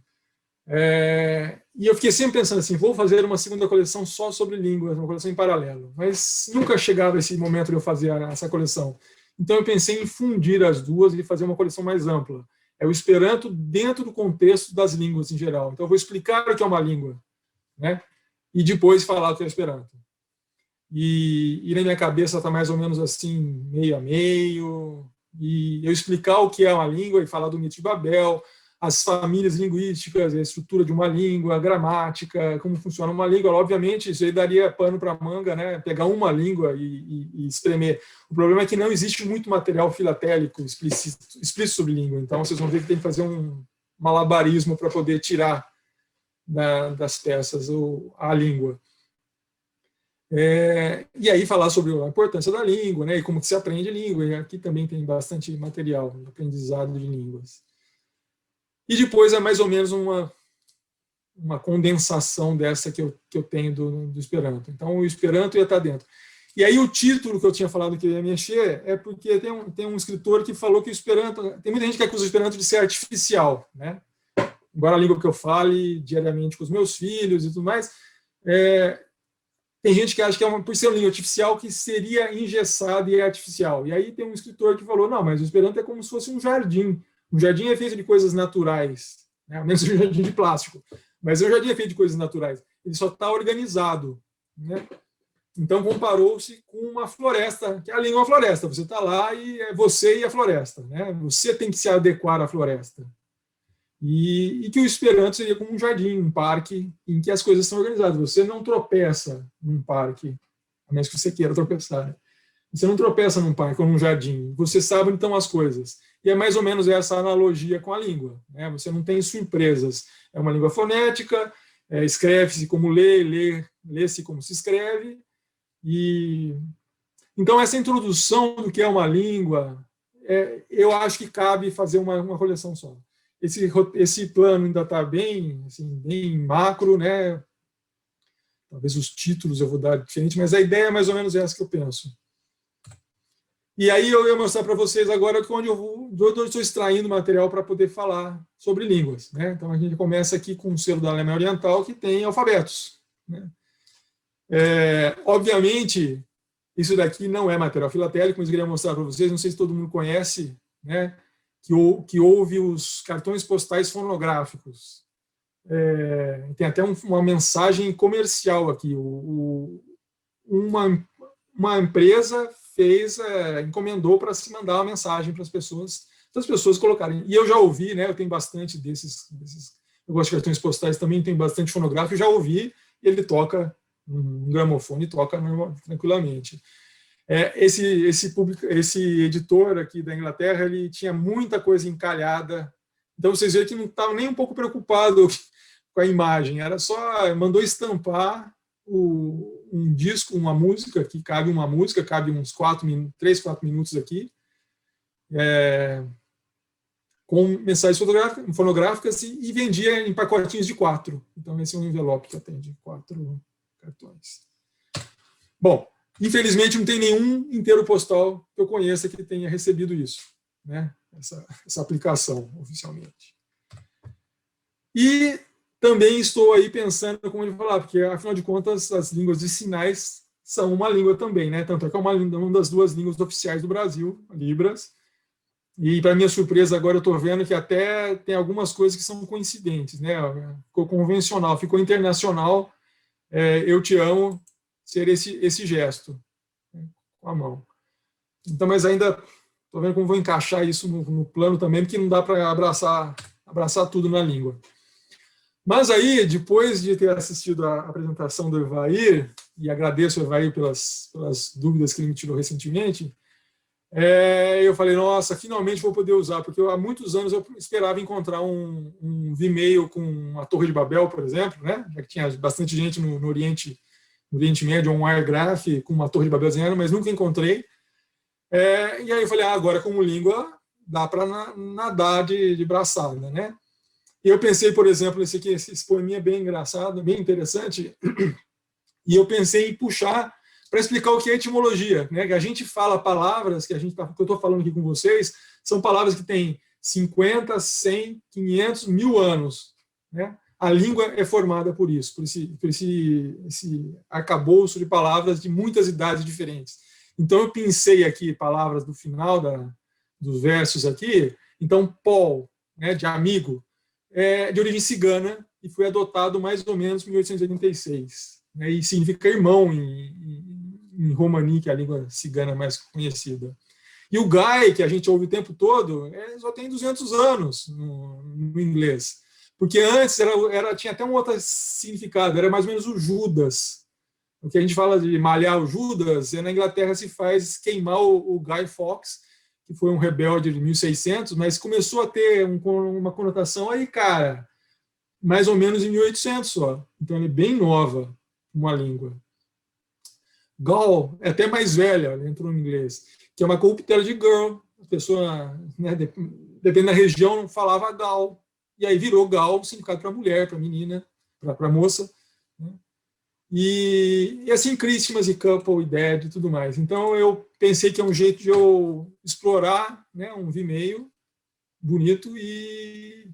E eu fiquei sempre pensando assim, vou fazer uma segunda coleção só sobre línguas, uma coleção em paralelo. Mas nunca chegava esse momento de eu fazer essa coleção. Então, eu pensei em fundir as duas e fazer uma coleção mais ampla. É o Esperanto dentro do contexto das línguas em geral. Então, eu vou explicar o que é uma língua, né? E depois falar o que é Esperanto. E na minha cabeça está mais ou menos assim, meio a meio. E eu explicar o que é uma língua e falar do mito de Babel, as famílias linguísticas, a estrutura de uma língua, a gramática, como funciona uma língua. Obviamente, isso aí daria pano para manga, né? Pegar uma língua e espremer. O problema é que não existe muito material filatélico explícito sobre língua. Então, vocês vão ver que tem que fazer um malabarismo para poder tirar das peças a língua. E aí falar sobre a importância da língua, né? E como que se aprende língua. E aqui também tem bastante material de aprendizado de línguas. E depois é mais ou menos uma condensação dessa que eu tenho do Esperanto. Então, o Esperanto ia estar dentro. E aí o título que eu tinha falado que eu ia mexer é porque tem um escritor que falou que o Esperanto... Tem muita gente que acusa o Esperanto de ser artificial, né? Embora a língua que eu fale diariamente com os meus filhos e tudo mais, tem gente que acha que por ser uma língua artificial que seria engessada e artificial. E aí tem um escritor que falou, não, mas o Esperanto é como se fosse um jardim. Um jardim é feito de coisas naturais, né? A menos que um jardim de plástico. Mas o jardim é feito de coisas naturais. Ele só está organizado, né? Então comparou-se com uma floresta, que a língua é uma floresta. Você está lá e é você e a floresta, né? Você tem que se adequar à floresta. E que o Esperanto seria como um jardim, um parque, em que as coisas são organizadas. Você não tropeça num parque, a menos que você queira tropeçar, né? Você não tropeça num parque ou num jardim. Você sabe onde estão as coisas. E é mais ou menos essa analogia com a língua, né? Você não tem surpresas. É uma língua fonética, escreve-se como lê-se como se escreve. E então essa introdução do que é uma língua, eu acho que cabe fazer uma coleção só. Esse plano ainda está bem, assim, bem macro, né? Talvez os títulos eu vou dar diferente, mas a ideia é mais ou menos essa que eu penso. E aí eu ia mostrar para vocês agora onde eu estou extraindo material para poder falar sobre línguas, né? Então a gente começa aqui com o selo da Alemanha Oriental, que tem alfabetos, né? Obviamente, isso daqui não é material filatélico, mas eu queria mostrar para vocês, não sei se todo mundo conhece, né? Que houve os cartões postais fonográficos. Tem até uma mensagem comercial aqui. Uma empresa encomendou para se mandar uma mensagem para as pessoas colocarem. E eu já ouvi, né? Eu tenho bastante desses. Eu gosto de cartões postais também, tem bastante fonográfico, eu já ouvi, e ele toca um gramofone, toca tranquilamente. Esse editor aqui da Inglaterra, ele tinha muita coisa encalhada. Então vocês veem que não estava nem um pouco preocupado com a imagem, era só mandou estampar um disco, uma música, que cabe uma música, cabe uns 3, 4 minutos aqui, com mensagens fonográficas e vendia em pacotinhos de 4. Então esse é um envelope que atende 4 cartões. Bom, infelizmente não tem nenhum inteiro postal que eu conheça que tenha recebido isso, né? Essa aplicação oficialmente. E também estou aí pensando como ele falar, porque afinal de contas as línguas de sinais são uma língua também, né? Tanto é que é uma das 2 línguas oficiais do Brasil, Libras. E para minha surpresa agora eu estou vendo que até tem algumas coisas que são coincidentes, né? Ficou convencional, ficou internacional. Eu te amo, ser esse gesto, né, com a mão. Então, mas ainda estou vendo como vou encaixar isso no plano também, porque não dá para abraçar tudo na língua. Mas aí, depois de ter assistido a apresentação do Evair, e agradeço ao Evair pelas dúvidas que ele me tirou recentemente, eu falei, nossa, finalmente vou poder usar, porque há muitos anos eu esperava encontrar um Vimeo com a Torre de Babel, por exemplo, né? Já que tinha bastante gente no Oriente Médio, um wiregraph com uma Torre de Babel desenhada, mas nunca encontrei. E aí eu falei, agora como língua dá para nadar de braçada, né? E eu pensei, por exemplo, esse poeminha bem engraçado, bem interessante, e eu pensei em puxar para explicar o que é etimologia, né? Que a gente fala palavras que eu estou falando aqui com vocês, são palavras que têm 50, 100, 500, 1000 anos, né? A língua é formada por isso, por esse arcabouço de palavras de muitas idades diferentes. Então eu pensei aqui palavras do final dos versos aqui. Então Paul, né, de amigo, de origem cigana e foi adotado mais ou menos em 1886, né, e significa irmão em romani, que é a língua cigana mais conhecida. E o Guy, que a gente ouve o tempo todo, só tem 200 anos no inglês, porque antes tinha até um outro significado, era mais ou menos o Judas. O que a gente fala de malhar o Judas, na Inglaterra se faz queimar o Guy Fawkes, que foi um rebelde de 1600, mas começou a ter uma conotação aí, cara, mais ou menos em 1800 só. Então, ela é bem nova, uma língua. Gall é até mais velha, ela entrou em inglês, que é uma corruptela de girl. A pessoa, né, dependendo da região, falava Gal. E aí virou Gal, significado para mulher, para menina, para moça. Né? E assim, Christmas e couple e dad e tudo mais. Então, eu pensei que é um jeito de eu explorar, né, um Vimeo bonito e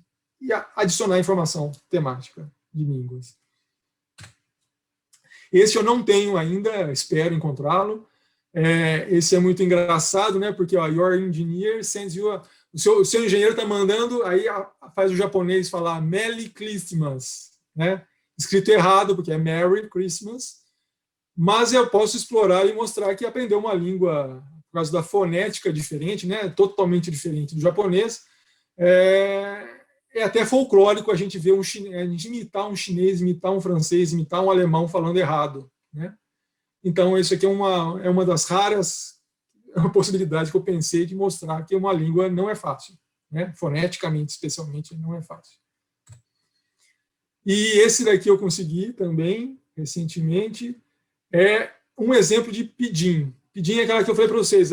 adicionar informação temática de línguas. Esse eu não tenho ainda, espero encontrá-lo. Esse é muito engraçado, né? Porque your engineer sends you o seu engenheiro está mandando, aí faz o japonês falar Merry Christmas, né? Escrito errado, porque é Merry Christmas, mas eu posso explorar e mostrar que aprendeu uma língua, por causa da fonética diferente, né? Totalmente diferente do japonês. É até folclórico a gente ver a gente imitar um chinês, imitar um francês, imitar um alemão falando errado, né? Então, isso aqui é uma das raras possibilidades que eu pensei de mostrar que uma língua não é fácil, né? Foneticamente, especialmente, não é fácil. E esse daqui eu consegui também, recentemente, é um exemplo de pidgin. Pidgin é aquela que eu falei para vocês,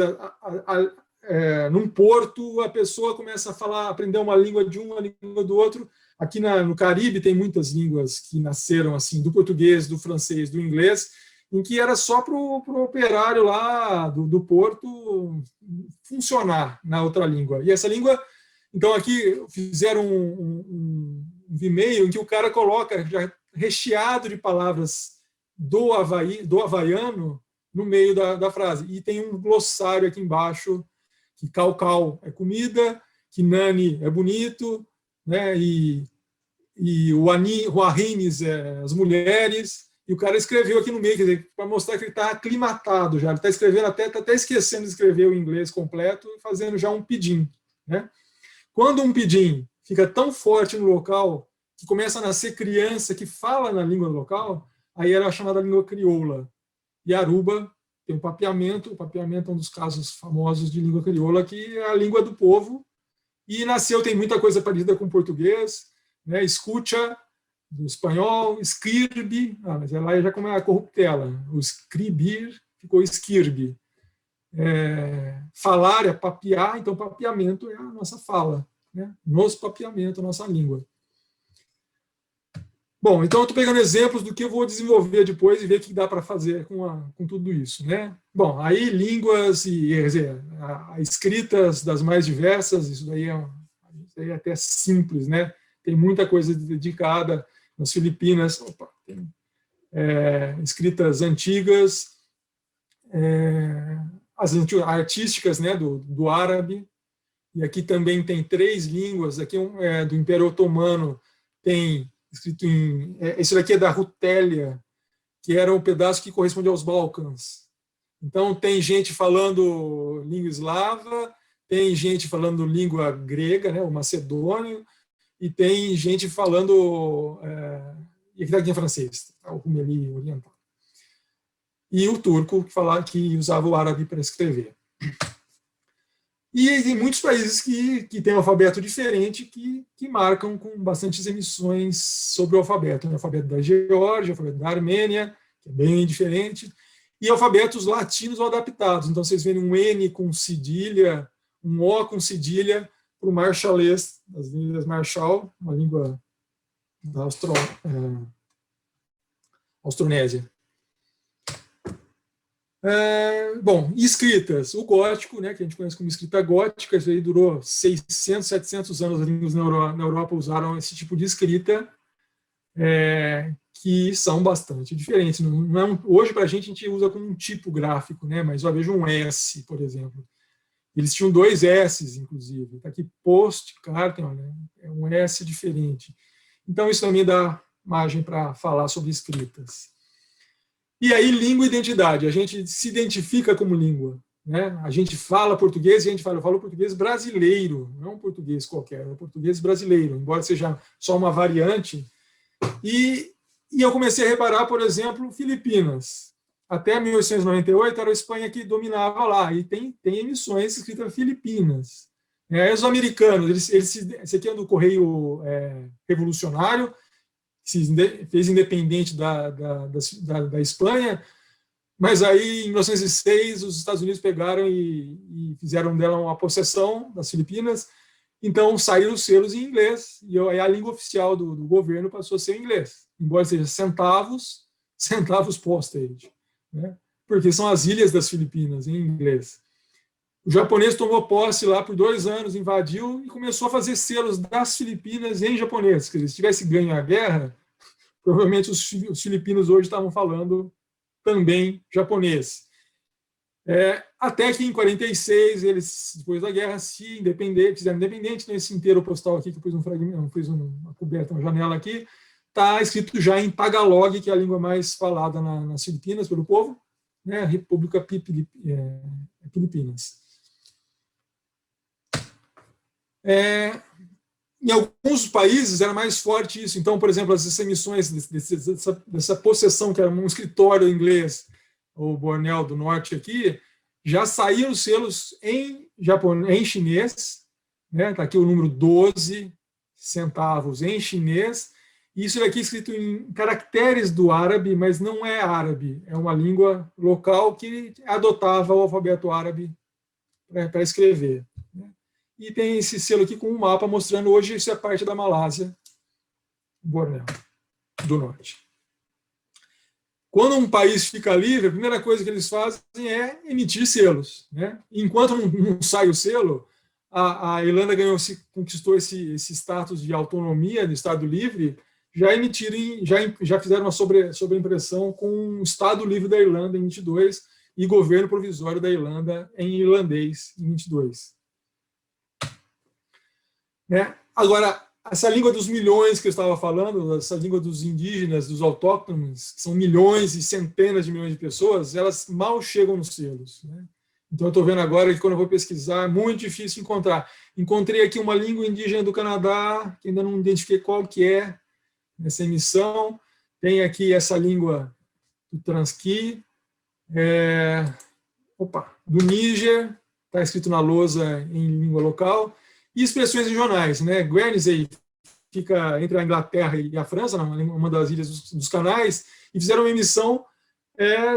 num porto, a pessoa começa a aprender uma língua de um, uma língua do outro. Aqui no Caribe tem muitas línguas que nasceram assim, do português, do francês, do inglês, em que era só para o operário lá do porto funcionar na outra língua. E essa língua, então aqui fizeram um Vimeo em que o cara coloca já recheado de palavras do havaiano no meio da frase. E tem um glossário aqui embaixo, que cau é comida, que nani é bonito, né? E o arines é as mulheres. E o cara escreveu aqui no meio, para mostrar que ele está aclimatado já. Ele está escrevendo está até esquecendo de escrever o inglês completo e fazendo já um pidgin, né? Quando um pidgin fica tão forte no local que começa a nascer criança que fala na língua local, aí era a chamada língua crioula. E Aruba tem um papiamento. O papiamento é um dos casos famosos de língua crioula, que é a língua do povo. E nasceu, tem muita coisa parecida com português, né? Escucha, do espanhol, escirbe, mas lá já como é a corruptela, o escribir ficou esquirbe. Falar é papiar, então papiamento é a nossa fala, né? Nos papiamento, a nossa língua. Bom, então eu estou pegando exemplos do que eu vou desenvolver depois e ver o que dá para fazer com tudo isso, né? Bom, aí línguas quer dizer, escritas das mais diversas, isso daí é até simples, né? Tem muita coisa dedicada. Nas Filipinas, tem escritas antigas, as artísticas, né, do árabe, e aqui também tem 3 línguas, aqui do Império Otomano, tem escrito esse daqui é da Rutélia, que era um pedaço que corresponde aos Balcãs. Então tem gente falando língua eslava, tem gente falando língua grega, né, o macedônio, e tem gente falando, e aqui está em francês, o rumeli oriental. E o turco, que usava o árabe para escrever. E tem muitos países que têm um alfabeto diferente, que marcam com bastantes emissões sobre o alfabeto. O alfabeto da Geórgia, o alfabeto da Armênia, que é bem diferente, e alfabetos latinos ou adaptados. Então, vocês veem um N com cedilha, um O com cedilha, para o marchalês, das línguas Marshall, uma língua da Austronésia. Bom, escritas. O gótico, né, que a gente conhece como escrita gótica, isso aí durou 600, 700 anos. As línguas na Europa usaram esse tipo de escrita, que são bastante diferentes. Hoje, para a gente usa como um tipo gráfico, né, mas veja um S, por exemplo. Eles tinham 2 S's, inclusive. Está aqui postkarten, olha, é um S diferente. Então, isso também dá margem para falar sobre escritas. E aí, língua e identidade. A gente se identifica como língua, né? A gente fala português e a gente fala, eu falo português brasileiro, não um português qualquer, é um português brasileiro, embora seja só uma variante. E eu comecei a reparar, por exemplo, Filipinas. Até 1898 era a Espanha que dominava lá, e tem emissões escritas Filipinas. Os americanos, esse aqui é do Correio Revolucionário, se fez independente da Espanha, mas aí em 1906 os Estados Unidos pegaram e fizeram dela uma possessão das Filipinas, então saíram os selos em inglês, e aí a língua oficial do governo passou a ser inglês, embora seja centavos postage. Né? Porque são as ilhas das Filipinas, em inglês. O japonês tomou posse lá por 2 anos, invadiu e começou a fazer selos das Filipinas em japonês. Quer dizer, se tivesse ganho a guerra, provavelmente os filipinos hoje estavam falando também japonês. Até que em 46, eles, depois da guerra, fizeram independente. Nesse inteiro postal aqui, que eu pus um fragmento, fiz uma coberta, uma janela aqui, está escrito já em Tagalog, que é a língua mais falada nas Filipinas pelo povo, né? República Filipinas. Em alguns países era mais forte isso. Então, por exemplo, essas emissões dessa possessão, que era um escritório inglês, o Bornéu do Norte aqui, já saíram os selos em chinês, né? Está aqui o número 12 centavos em chinês. Isso daqui é escrito em caracteres do árabe, mas não é árabe, é uma língua local que adotava o alfabeto árabe para escrever. E tem esse selo aqui com um mapa mostrando hoje isso é parte da Malásia, Bornéu do Norte. Quando um país fica livre, a primeira coisa que eles fazem é emitir selos, né? Enquanto não sai o selo, a Irlanda conquistou esse status de autonomia, de Estado livre, já fizeram uma sobreimpressão com o Estado Livre da Irlanda em 22 e Governo Provisório da Irlanda em irlandês em 22. Agora, essa língua dos milhões que eu estava falando, essa língua dos indígenas, dos autóctones, que são milhões e centenas de milhões de pessoas, elas mal chegam nos selos, né? Então, eu estou vendo agora que, quando eu vou pesquisar, é muito difícil encontrar. Encontrei aqui uma língua indígena do Canadá, que ainda não identifiquei qual que é nessa emissão. Tem aqui essa língua do Transqui, do Níger, está escrito na lousa em língua local. E expressões regionais, né? Guernsey fica entre a Inglaterra e a França, uma das ilhas dos Canais, e fizeram uma emissão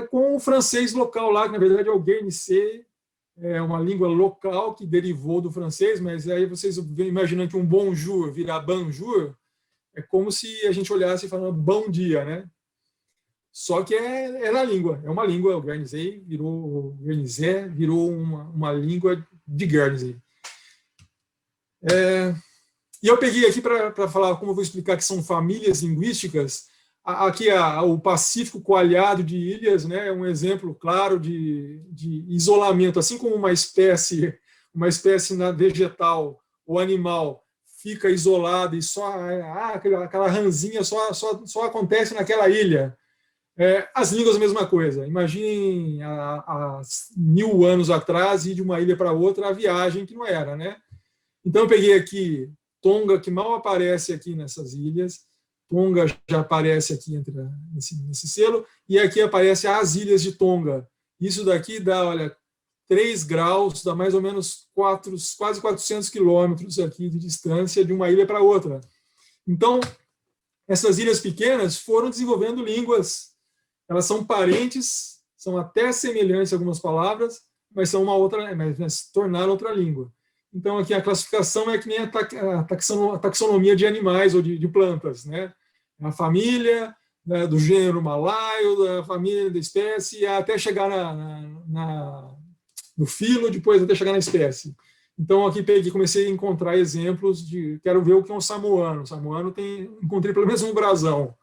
com o francês local lá, que na verdade é o Guernsey, é uma língua local que derivou do francês, mas aí vocês imaginam que um bonjour virar bonjour, é como se a gente olhasse e falasse bom dia, né? Só que é na língua, é uma língua, o Guernsey virou uma língua de Guernsey. E eu peguei aqui para falar, como eu vou explicar que são famílias linguísticas. Aqui o Pacífico coalhado de ilhas, né, é um exemplo claro de isolamento. Assim como uma espécie vegetal ou animal fica isolada e só aquela ranzinha só acontece naquela ilha. As línguas a mesma coisa. Imaginem há 1000 anos atrás ir de uma ilha para outra a viagem que não era, né? Então, eu peguei aqui Tonga, que mal aparece aqui nessas ilhas. Tonga já aparece aqui nesse selo. E aqui aparece as ilhas de Tonga. Isso daqui dá, olha, 3 graus, dá mais ou menos quase 400 quilômetros aqui de distância de uma ilha para outra. Então, essas ilhas pequenas foram desenvolvendo línguas. Elas são parentes, são até semelhantes a algumas palavras, mas são mas se tornaram outra língua. Então, aqui a classificação é que nem a taxonomia de animais ou de plantas, né? A família, né, do gênero malaio, da família, da espécie, até chegar no filo, depois até chegar na espécie. Então, aqui comecei a encontrar exemplos quero ver o que é um samoano. Samoano encontrei pelo menos um brasão,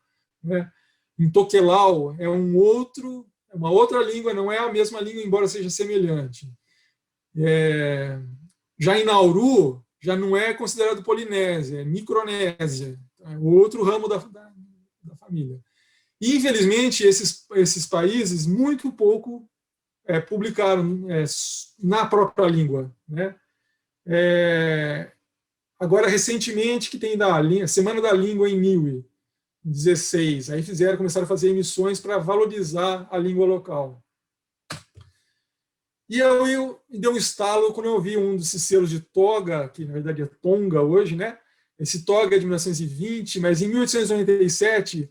né? Em Tokelau é uma outra língua, não é a mesma língua, embora seja semelhante. Já em Nauru, já não é considerado Polinésia, é Micronésia, é outro ramo da família. E, infelizmente, esses países muito pouco publicaram na própria língua, né? Agora, recentemente, que tem a Semana da Língua em Niue, 16, aí começaram a fazer emissões para valorizar a língua local. E eu dei um estalo quando eu vi um desses selos de toga, que na verdade é Tonga hoje, né? Esse toga é de 1920, mas em 1897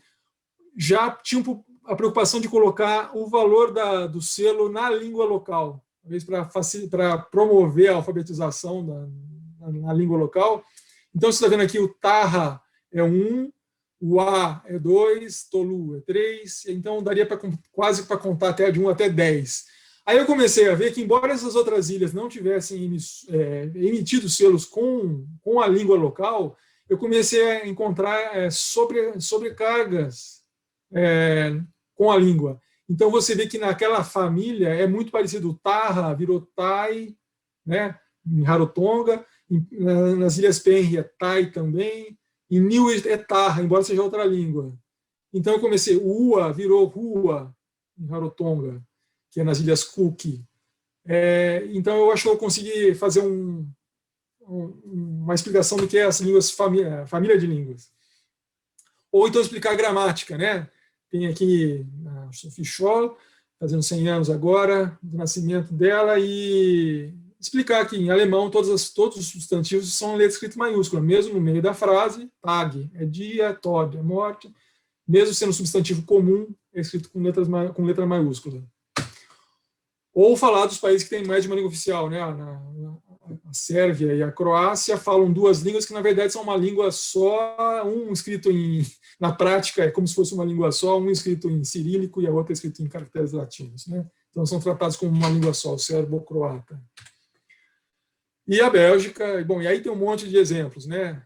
já tinha a preocupação de colocar o valor do selo na língua local, talvez para promover a alfabetização na língua local. Então, você está vendo aqui o Taha é 1, o A é 2, Tolu é 3, então daria quase para contar de 1 até 10. Aí eu comecei a ver que, embora essas outras ilhas não tivessem emitido selos com a língua local, eu comecei a encontrar sobrecargas com a língua. Então, você vê que naquela família é muito parecido. O Taha virou Tai, né, em Rarotonga, nas Ilhas Penry é Tai também, em Niue é Taha, embora seja outra língua. Então, eu comecei, o Ua virou Rua, em Rarotonga, que é nas Ilhas Cook. Então, eu acho que eu consegui fazer uma explicação do que é as línguas, família de línguas. Ou então explicar a gramática, né? Tem aqui a Sophie Scholl, fazendo 100 anos agora, do nascimento dela, e explicar que em alemão todos os substantivos são letra escrita maiúscula, mesmo no meio da frase. Tag é dia, Tod é morte, mesmo sendo substantivo comum, é escrito com letra maiúscula. Ou falar dos países que têm mais de uma língua oficial, né? A Sérvia e a Croácia falam duas línguas que, na verdade, são uma língua só, um escrito na prática é como se fosse uma língua só, um escrito em cirílico e a outra escrito em caracteres latinos, né? Então, são tratados como uma língua só, o sérvio-croata. E a Bélgica, bom, e aí tem um monte de exemplos, né?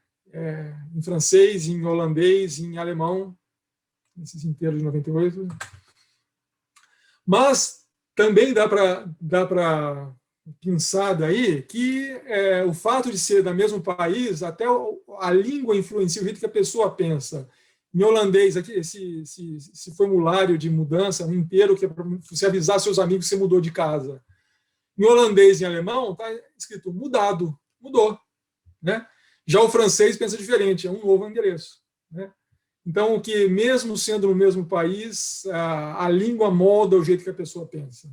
Em francês, em holandês, em alemão, esses inteiros de 98. Mas também dá para pensar daí que o fato de ser do mesmo país, até a língua influencia o jeito que a pessoa pensa. Em holandês, aqui, esse formulário de mudança, um inteiro, que é para você avisar seus amigos que você mudou de casa. Em holandês e em alemão, está escrito mudado, mudou. Né? Já o francês pensa diferente, é um novo endereço. Né? Então, que mesmo sendo no mesmo país, a língua molda o jeito que a pessoa pensa.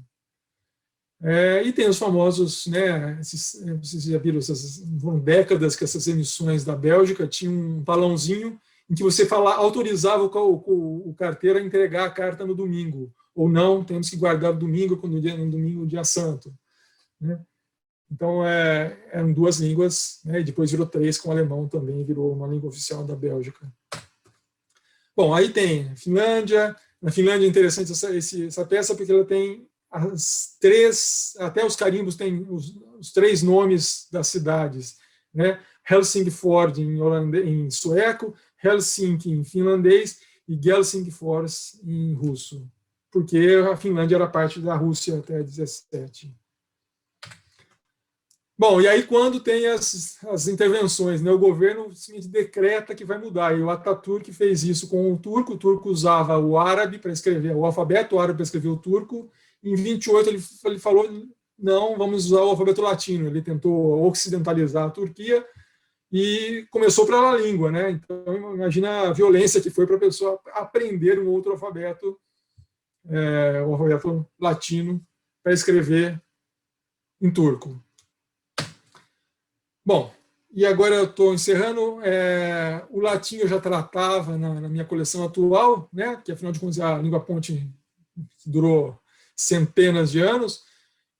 E tem os famosos, né, vocês já viram, foram décadas que essas emissões da Bélgica tinham um talãozinho em que você autorizava o carteiro a entregar a carta no domingo, ou não, temos que guardar o domingo, no domingo, dia santo. Né? Então, eram duas línguas, né, e depois virou três, com o alemão também virou uma língua oficial da Bélgica. Bom, aí tem a Finlândia. Na Finlândia é interessante essa peça, porque ela tem até os carimbos têm os três nomes das cidades, né? Helsingfors em sueco, Helsinki em finlandês e Helsingfors em russo, porque a Finlândia era parte da Rússia até 17. Bom, e aí quando tem as intervenções, né, o governo simplesmente decreta que vai mudar, e o Atatürk fez isso com o turco usava o árabe para escrever, o alfabeto árabe para escrever o turco. Em 28 ele falou, não, vamos usar o alfabeto latino. Ele tentou ocidentalizar a Turquia e começou pela língua, né? Então imagina a violência que foi para a pessoa aprender um outro alfabeto, o alfabeto latino, para escrever em turco. Bom, e agora eu estou encerrando. O latim eu já tratava na minha coleção atual, né? Que afinal de contas a língua ponte durou centenas de anos,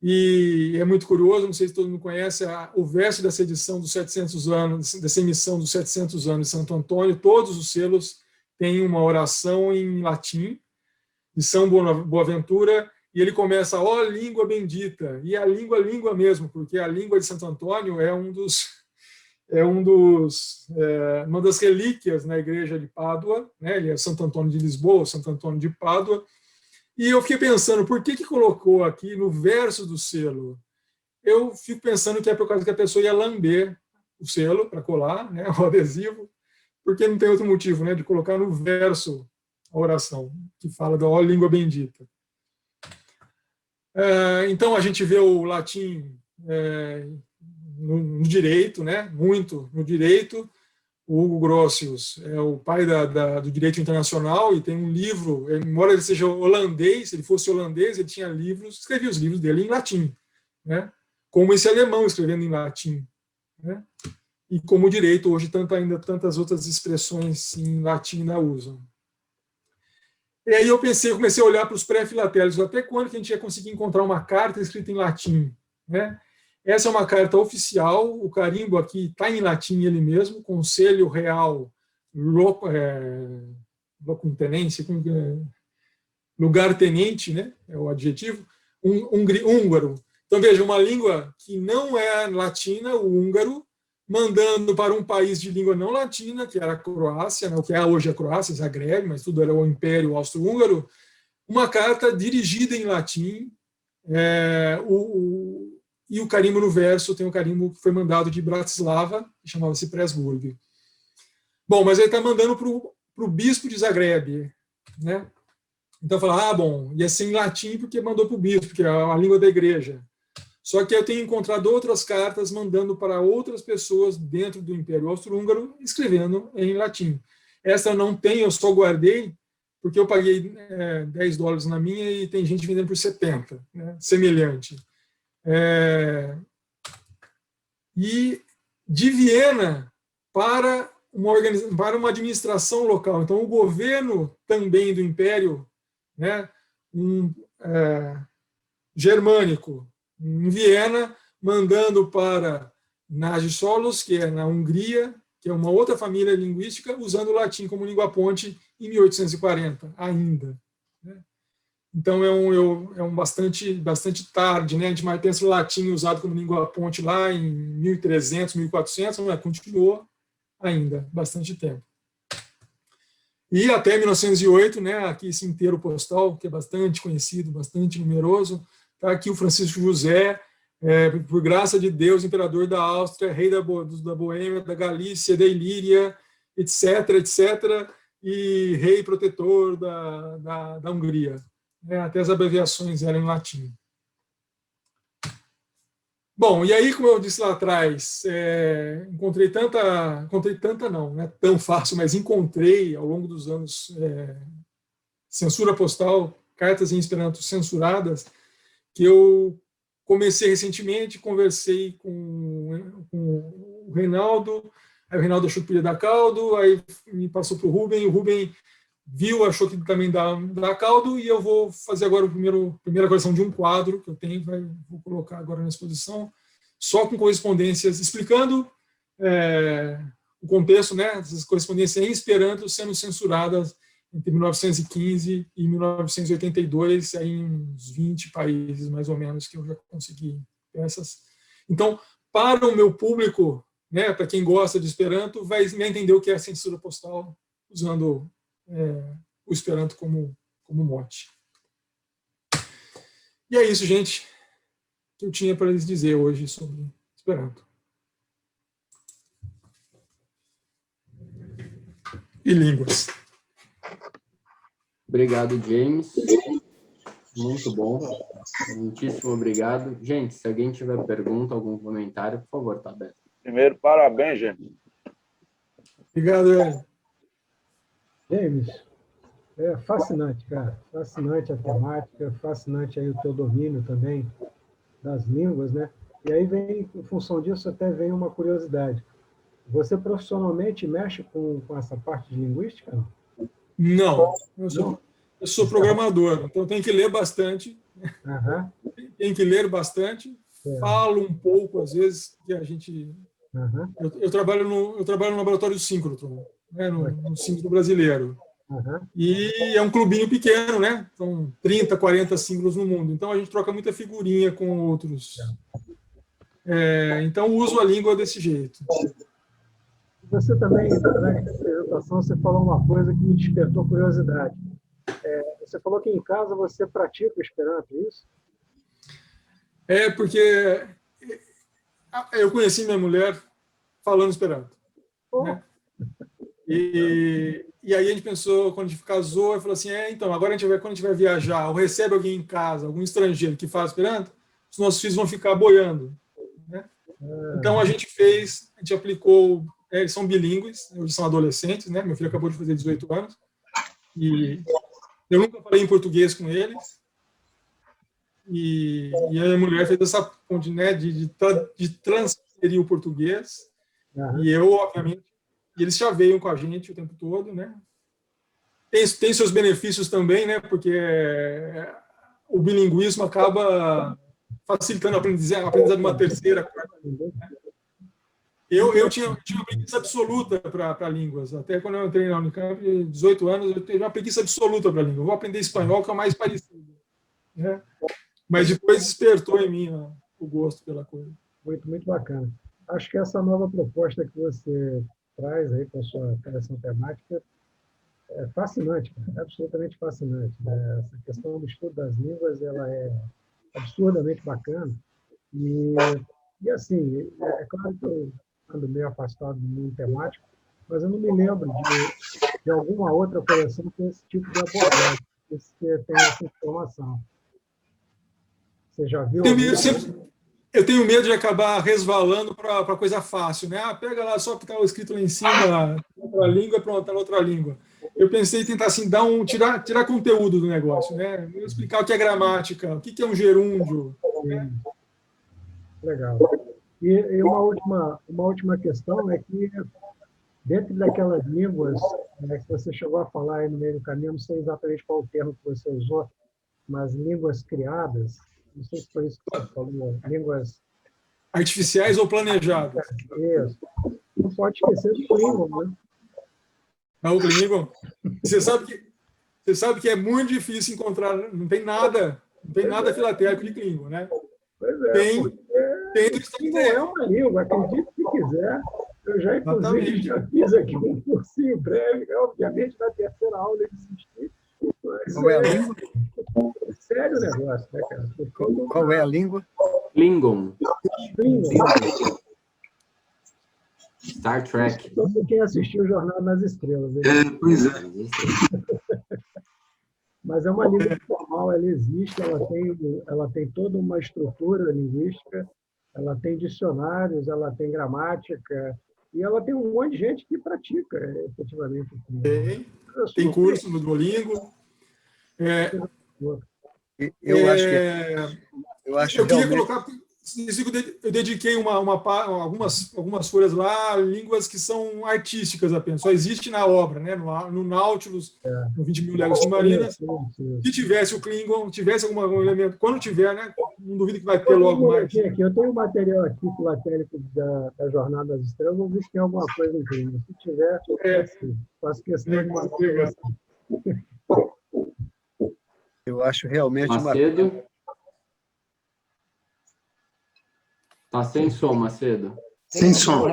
e é muito curioso, não sei se todo mundo conhece, o verso dessa edição dos 700 anos, dessa emissão dos 700 anos de Santo Antônio, todos os selos têm uma oração em latim, de São Boaventura, e ele começa, ó língua bendita, e a língua mesmo, porque a língua de Santo Antônio é uma das relíquias na igreja de Pádua, né? Ele é Santo Antônio de Lisboa, Santo Antônio de Pádua. E eu fiquei pensando, por que colocou aqui no verso do selo? Eu fico pensando que é por causa que a pessoa ia lamber o selo para colar, né, o adesivo, porque não tem outro motivo, né, de colocar no verso a oração, que fala da ó língua bendita. Então, a gente vê o latim no direito, né, muito no direito. O Hugo Grotius é o pai do direito internacional e tem um livro, embora ele seja holandês, se ele fosse holandês, ele tinha livros, escrevia os livros dele em latim, né? Como esse alemão escrevendo em latim, né? E como o direito hoje ainda tantas outras expressões em latim ainda usam. E aí eu comecei a olhar para os pré-filatélicos, até quando que a gente ia conseguir encontrar uma carta escrita em latim, né? Essa é uma carta oficial, o carimbo aqui está em latim ele mesmo, Conselho Real Locotenense, lugar-tenente, né, é o adjetivo, húngaro. Então, veja, uma língua que não é latina, o húngaro, mandando para um país de língua não latina, que era a Croácia, né, o que é hoje a Croácia, Zagreb, mas tudo era o Império Austro-Húngaro, uma carta dirigida em latim, e o carimbo no verso tem um carimbo que foi mandado de Bratislava, que chamava-se Pressburg. Bom, mas ele está mandando para o bispo de Zagreb, né? Então fala, bom, ia ser em latim porque mandou para o bispo, porque é a língua da igreja. Só que eu tenho encontrado outras cartas mandando para outras pessoas dentro do Império Austro-Húngaro, escrevendo em latim. Essa eu não tenho, eu só guardei, porque eu paguei $10 na minha e tem gente vendendo por 70, né? Semelhante. E de Viena para uma administração local. Então, o governo também do Império, né, germânico, em Viena, mandando para Nagy-Solos, que é na Hungria, que é uma outra família linguística, usando o latim como língua-ponte em 1840, ainda. Né? Então, é um bastante tarde. Né? A gente mais pensa o latim usado como língua-ponte lá em 1300, 1400, mas continuou ainda bastante tempo. E até 1908, né, aqui esse inteiro postal, que é bastante conhecido, bastante numeroso, está aqui o Francisco José, por graça de Deus, imperador da Áustria, rei da Boêmia, da Galícia, da Ilíria, etc., etc., e rei protetor da Hungria. Até as abreviações eram em latim. Bom, e aí, como eu disse lá atrás, encontrei tanta não, não é tão fácil, mas encontrei ao longo dos anos censura postal, cartas em Esperanto censuradas, que eu comecei recentemente, conversei com o Reinaldo, aí o Reinaldo achou que podia dar caldo, aí me passou para o Rubem viu, achou que também dá caldo, e eu vou fazer agora a primeira coleção de um quadro que eu tenho, vou colocar agora na exposição, só com correspondências, explicando o contexto, né, essas correspondências em Esperanto sendo censuradas entre 1915 e 1982, aí em uns 20 países, mais ou menos, que eu já consegui essas. Então, para o meu público, né, para quem gosta de Esperanto, vai entender o que é a censura postal, usando o Esperanto como mote. E é isso, gente, que eu tinha para lhes dizer hoje sobre Esperanto. E línguas. Obrigado, James. Muito bom. Muitíssimo obrigado. Gente, se alguém tiver pergunta, algum comentário, por favor, tá aberto. Primeiro, parabéns, James. Obrigado, Hélio. James, é fascinante, cara. Fascinante a temática, fascinante aí o teu domínio também das línguas, né? E aí vem, em função disso, até vem uma curiosidade. Você profissionalmente mexe com essa parte de linguística? Não, eu sou programador, então eu tenho que ler bastante. Uhum. Tenho que ler bastante. Falo um pouco, às vezes, que a gente... Uhum. Eu trabalho no laboratório síncrotron, né, no síncrotron brasileiro. Uhum. E é um clubinho pequeno, né? São 30, 40 síncronos no mundo. Então, a gente troca muita figurinha com outros. Então, uso a língua desse jeito. Você também, durante a apresentação, você falou uma coisa que me despertou curiosidade. Você falou que em casa você pratica o Esperanto, é isso? Porque eu conheci minha mulher falando Esperanto. Né? E aí a gente pensou, quando a gente casou, falou assim, então, agora quando a gente vai viajar, ou recebe alguém em casa, algum estrangeiro que fala Esperanto, os nossos filhos vão ficar boiando. Né? Então, a gente aplicou, eles são bilíngues, eles são adolescentes, né? Meu filho acabou de fazer 18 anos, e eu nunca falei em português com eles, e a minha mulher fez essa ponte, né, de transferir o português, e eu, obviamente, e eles chaveiam com a gente o tempo todo, né? Tem seus benefícios também, né? Porque o bilinguismo acaba facilitando a aprendizagem de uma terceira, quarta língua. Né? Eu tinha uma preguiça absoluta para línguas. Até quando eu entrei na Unicamp, 18 anos, eu tive uma preguiça absoluta para língua. Eu vou aprender espanhol, que é o mais parecido. Né? Mas depois despertou em mim o gosto pela coisa. Muito, muito bacana. Acho que essa nova proposta que você traz aí com a sua seleção temática é fascinante, cara, é absolutamente fascinante, né? Essa questão do estudo das línguas, ela é absurdamente bacana. E assim, é claro que eu ando meio afastado do mundo temático, mas eu não me lembro de alguma outra coleção com esse tipo de abordagem, que tem essa informação. Você já viu? Eu tenho medo de acabar resvalando para coisa fácil, né? Pega lá, só porque está escrito lá em cima, outra língua, pronto, está na outra língua. Eu pensei em tentar assim, tirar conteúdo do negócio, né? Eu explicar o que é gramática, o que é um gerúndio. Legal. E uma última questão é que, dentro daquelas línguas, que você chegou a falar aí no meio do caminho, não sei exatamente qual o termo que você usou, mas línguas criadas, não sei se foi isso que você falou, línguas artificiais ou planejadas. Isso. Não pode esquecer do Klingon, né? O Klingon. Você sabe que é muito difícil encontrar, não tem nada filatélico de Klingon, né? Pois é. Tem Klingon é uma língua, acredite se quiser. Eu já, inclusive, já fiz aqui um cursinho breve, obviamente, na terceira aula eu desisti. Qual é a língua? Sério o negócio, né, cara? Qual é a língua? Klingon. Klingon. Star Trek. Só para quem assistiu Jornada nas Estrelas. Né? Pois é. Mas é uma língua formal, ela existe, ela tem toda uma estrutura linguística, ela tem dicionários, ela tem gramática, e ela tem um monte de gente que pratica, efetivamente. Tem curso no Duolingo. Eu acho eu queria realmente... colocar, eu dediquei algumas folhas lá, línguas que são artísticas apenas, só existe na obra, né? No Nautilus, no 20 mil léguas submarinas. Se tivesse o Klingon, tivesse algum elemento, quando tiver, né? Não duvido que vai ter logo mais. Aqui, eu tenho um material aqui filatélico da Jornada das Estrelas, vou ver se tem alguma coisa em Klingon. Se tiver, faço questão de mandar. Eu acho realmente Macedo. Tá sem som, Macedo. Sem som.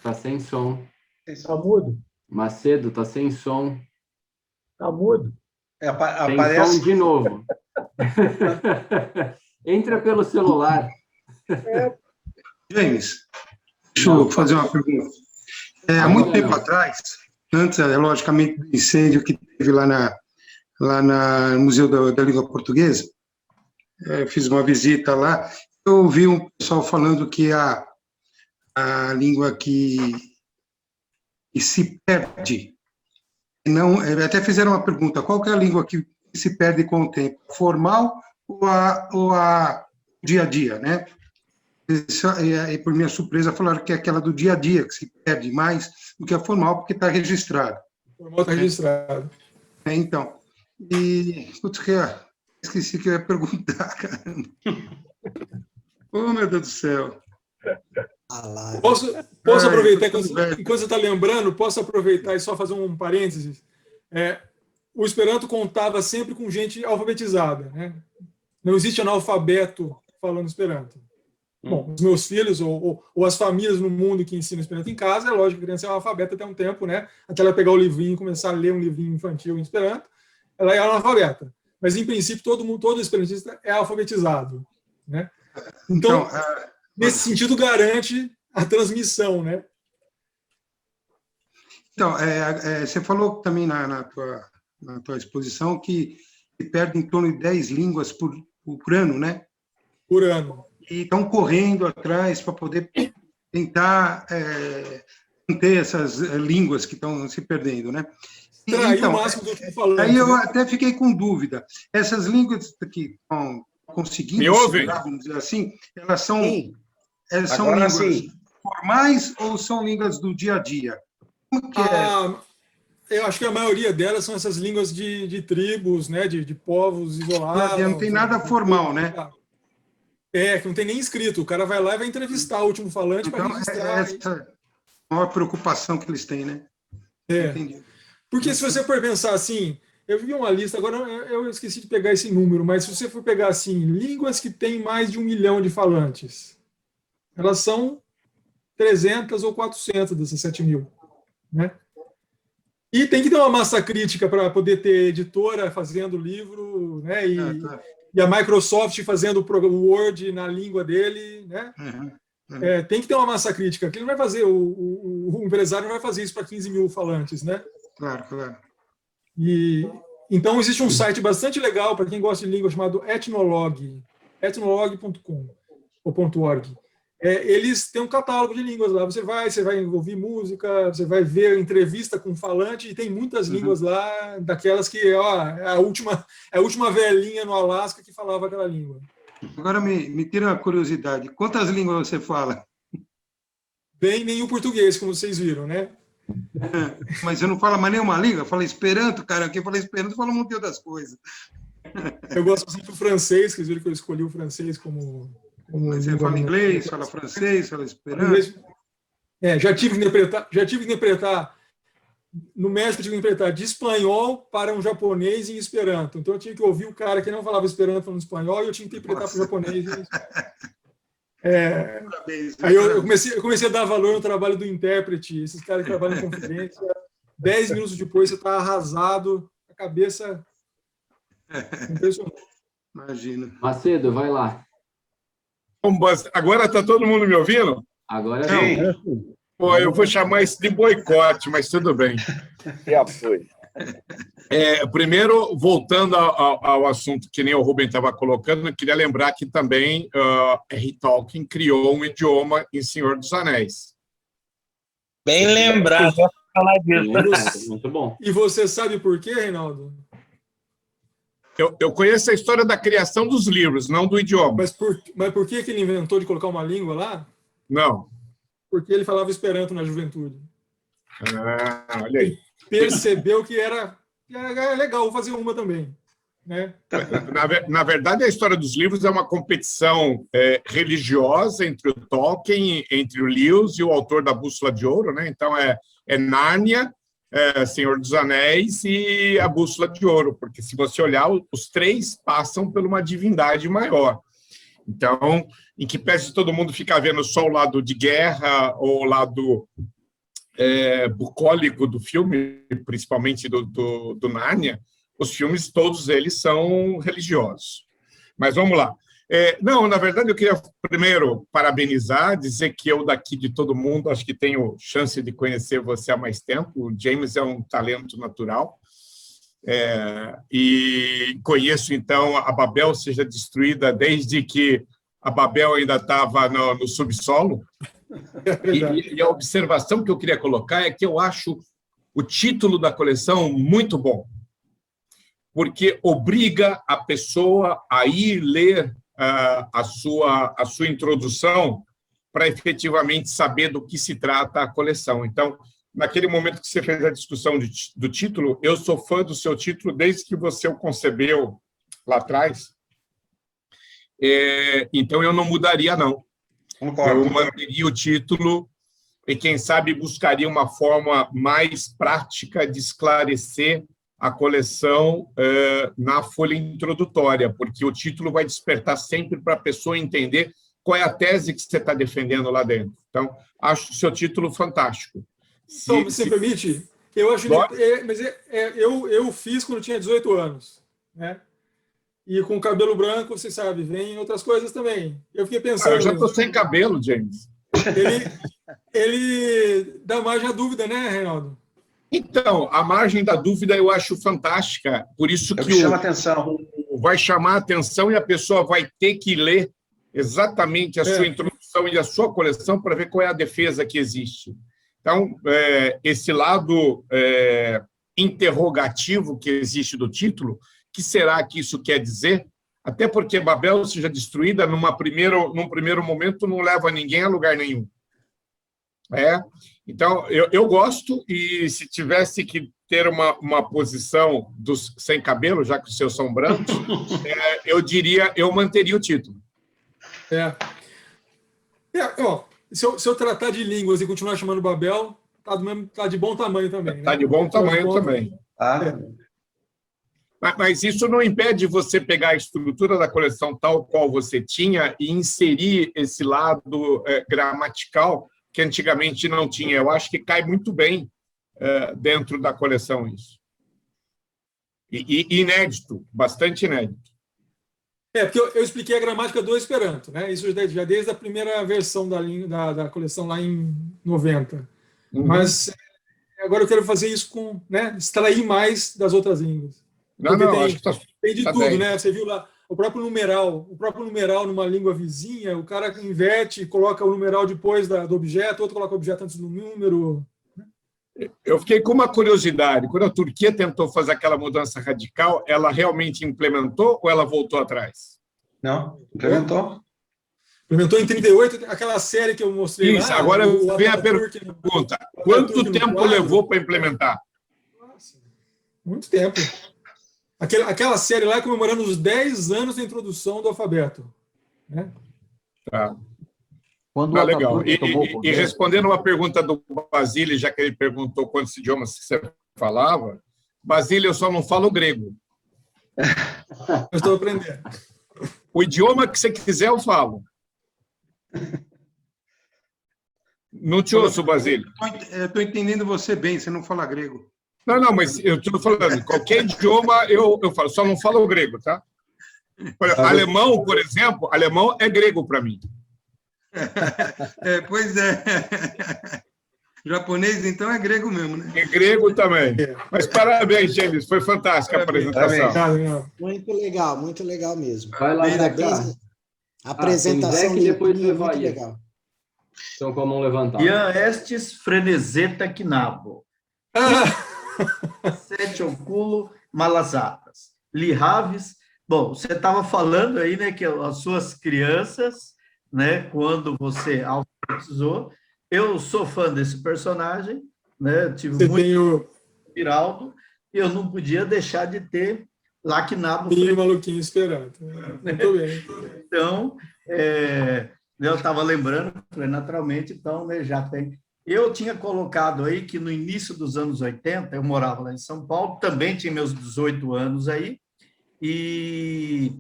Tá sem som. Tá mudo? Macedo, tá sem som. Tá mudo? Sem Aparece... som de novo. Entra pelo celular. James, deixa eu fazer uma pergunta. Há muito tempo atrás, antes, logicamente, do incêndio que teve lá no Museu da Língua Portuguesa, fiz uma visita lá, eu ouvi um pessoal falando que a língua que se perde, até fizeram uma pergunta, qual que é a língua que se perde com o tempo? Formal ou a dia a dia, né? E por minha surpresa falaram que é aquela do dia a dia que se perde mais do que a formal, porque está registrado. O formal está registrado. Então, esqueci que eu ia perguntar, caramba. Oh, meu Deus do céu. Posso aproveitar, enquanto você está lembrando, posso aproveitar e só fazer um parênteses? O Esperanto contava sempre com gente alfabetizada, né? Não existe analfabeto falando Esperanto. Bom, os meus filhos ou as famílias no mundo que ensinam Esperanto em casa, é lógico que a criança é analfabeta até um tempo, né? Até ela pegar o livrinho e começar a ler um livrinho infantil em Esperanto, ela é analfabeta. Mas, em princípio, todo esperantista é alfabetizado, né? Então, nesse sentido, garante a transmissão, né? Então, você falou também na tua exposição que se perde em torno de 10 línguas por ano, né? Por ano. E estão correndo atrás para poder tentar manter essas línguas que estão se perdendo, né? Então, o máximo do que falando. Aí eu até fiquei com dúvida. Essas línguas que estão conseguindo, vamos dizer assim, elas são línguas formais ou são línguas do dia a dia? Como que Eu acho que a maioria delas são essas línguas de tribos, né, de povos isolados. Não tem nada formal, né? Que não tem nem escrito. O cara vai lá e vai entrevistar o último falante para registrar. Essa é a maior preocupação que eles têm, né? Entendi. Porque se você for pensar assim, eu vi uma lista, agora eu esqueci de pegar esse número, mas se você for pegar assim, línguas que têm mais de 1 milhão de falantes, elas são 300 ou 400 dessas 7.000, né? E tem que ter uma massa crítica para poder ter editora fazendo livro, né? E a Microsoft fazendo o Word na língua dele, né? Tem que ter uma massa crítica. Que ele não vai fazer, o empresário não vai fazer isso para 15.000 falantes, né? Claro, claro. Então, existe um site bastante legal para quem gosta de língua chamado Ethnologue, ethnologue.com ou .org. Eles têm um catálogo de línguas lá. Você vai ouvir música, você vai ver entrevista com falante, e tem muitas línguas lá, daquelas que é a última velhinha no Alasca que falava aquela língua. Agora me tira uma curiosidade. Quantas línguas você fala? Bem, nem o português, como vocês viram, né? Mas você não fala mais nenhuma língua? Fala Esperanto, cara. Quem fala Esperanto fala um monte de outras coisas. Eu gosto bastante do francês, que vocês viram que eu escolhi o francês como você fala inglês, fala francês, fala Esperanto. Já tive que interpretar no México, eu tive que interpretar de espanhol para um japonês em Esperanto. Então eu tinha que ouvir o cara que não falava Esperanto falando espanhol, e eu tinha que interpretar para o japonês. Aí eu comecei a dar valor no trabalho do intérprete. Esses caras que trabalham em conferência, 10 minutos depois você está arrasado, a cabeça impressionante. Imagina. Macedo, vai lá. Agora está todo mundo me ouvindo? Agora sim. Pô, eu vou chamar isso de boicote, mas tudo bem. Que apoio. Primeiro, voltando ao assunto que nem o Rubem estava colocando, eu queria lembrar que também R. Tolkien criou um idioma em Senhor dos Anéis. Bem lembrado, vou falar disso. Muito bom. E você sabe por quê, Reinaldo? Eu conheço a história da criação dos livros, não do idioma. Mas por que ele inventou de colocar uma língua lá? Não. Porque ele falava Esperanto na juventude. Olha aí. Percebeu que era legal fazer uma também, né? Na verdade, a história dos livros é uma competição religiosa entre o Tolkien, entre o Lewis e o autor da Bússola de Ouro, né? Então, é Nárnia, Senhor dos Anéis e a Bússola de Ouro, porque se você olhar, os três passam por uma divindade maior. Então, em que pese todo mundo ficar vendo só o lado de guerra ou o lado bucólico do filme, principalmente do Nárnia, os filmes, todos eles são religiosos. Mas vamos lá. Não, na verdade, eu queria primeiro parabenizar, dizer que eu daqui de todo mundo, acho que tenho chance de conhecer você há mais tempo. O James é um talento natural. E conheço, então, a Babel Seja Destruída desde que a Babel ainda estava no subsolo. E a observação que eu queria colocar é que eu acho o título da coleção muito bom, porque obriga a pessoa a ir ler a sua introdução para efetivamente saber do que se trata a coleção. Então, naquele momento que você fez a discussão do título, eu sou fã do seu título desde que você o concebeu lá atrás. Então, eu não mudaria, não. Concordo. Eu manteria o título e, quem sabe, buscaria uma forma mais prática de esclarecer a coleção na folha introdutória, porque o título vai despertar sempre para a pessoa entender qual é a tese que você está defendendo lá dentro. Então, acho o seu título fantástico. Então, você permite? Eu acho, mas eu fiz quando tinha 18 anos, né? E com cabelo branco, você sabe, vem outras coisas também. Eu fiquei pensando... eu já estou sem cabelo, James. Ele dá margem à dúvida, né, Reinaldo? Então, a margem da dúvida eu acho fantástica, por isso que chama atenção. Vai chamar a atenção e a pessoa vai ter que ler exatamente a sua introdução e a sua coleção para ver qual é a defesa que existe. Então, esse lado interrogativo que existe do título, que será que isso quer dizer? Até porque Babel Seja Destruída, num primeiro momento, não leva ninguém a lugar nenhum. Então, eu gosto, e se tivesse que ter uma posição dos sem cabelo, já que os seus são brancos, eu manteria o título. Se eu tratar de línguas e continuar chamando Babel, tá de bom tamanho também. Né? Tá de bom tamanho também. Mas isso não impede você pegar a estrutura da coleção tal qual você tinha e inserir esse lado gramatical, que antigamente não tinha. Eu acho que cai muito bem dentro da coleção isso. E inédito, bastante inédito. Porque eu expliquei a gramática do Esperanto, né? Isso já desde a primeira versão da coleção lá em 90. Uhum. Mas agora eu quero fazer isso com, né, extrair mais das outras línguas. Acho que tem de tudo, bem. né? Você viu lá o próprio numeral numa língua vizinha, o cara inverte e coloca o numeral depois do objeto, outro coloca o objeto antes do número. Eu fiquei com uma curiosidade. Quando a Turquia tentou fazer aquela mudança radical, ela realmente implementou ou ela voltou atrás? Não, implementou. Implementou em 38, aquela série que eu mostrei Isso, lá. agora vem a pergunta. Quanto tempo levou para implementar? Nossa, muito tempo. Aquela série lá comemorando os 10 anos da introdução do alfabeto. Né? Tá. Legal. E respondendo uma pergunta do Basílio, já que ele perguntou quantos idiomas você falava, Basílio, eu só não falo grego. Eu estou aprendendo. O idioma que você quiser, eu falo. Não te ouço, Basílio. Estou entendendo você bem, você não fala grego. Não, mas eu estou falando, qualquer idioma eu falo, só não falo grego, tá? Alemão, por exemplo, alemão é grego para mim. Pois é. Japonês, então, é grego mesmo, né? É grego também. Mas parabéns, James, foi fantástica a apresentação. Muito legal mesmo. Vai lá, parabéns. A apresentação depois muito levar legal. Então, com a mão levantada. Ian estes freneseta quinabo. Sete oculo malazatas. Lihaves. Bom, você estava falando aí, né, que as suas crianças, né, quando você alfabetizou, eu sou fã desse personagem, né, tive muito Viraldo, e eu não podia deixar de ter Laquinabo. E maluquinho esperando. Muito bem. Então, eu estava lembrando, naturalmente, então, né, já tem. Eu tinha colocado aí que no início dos anos 80, eu morava lá em São Paulo, também tinha meus 18 anos aí, e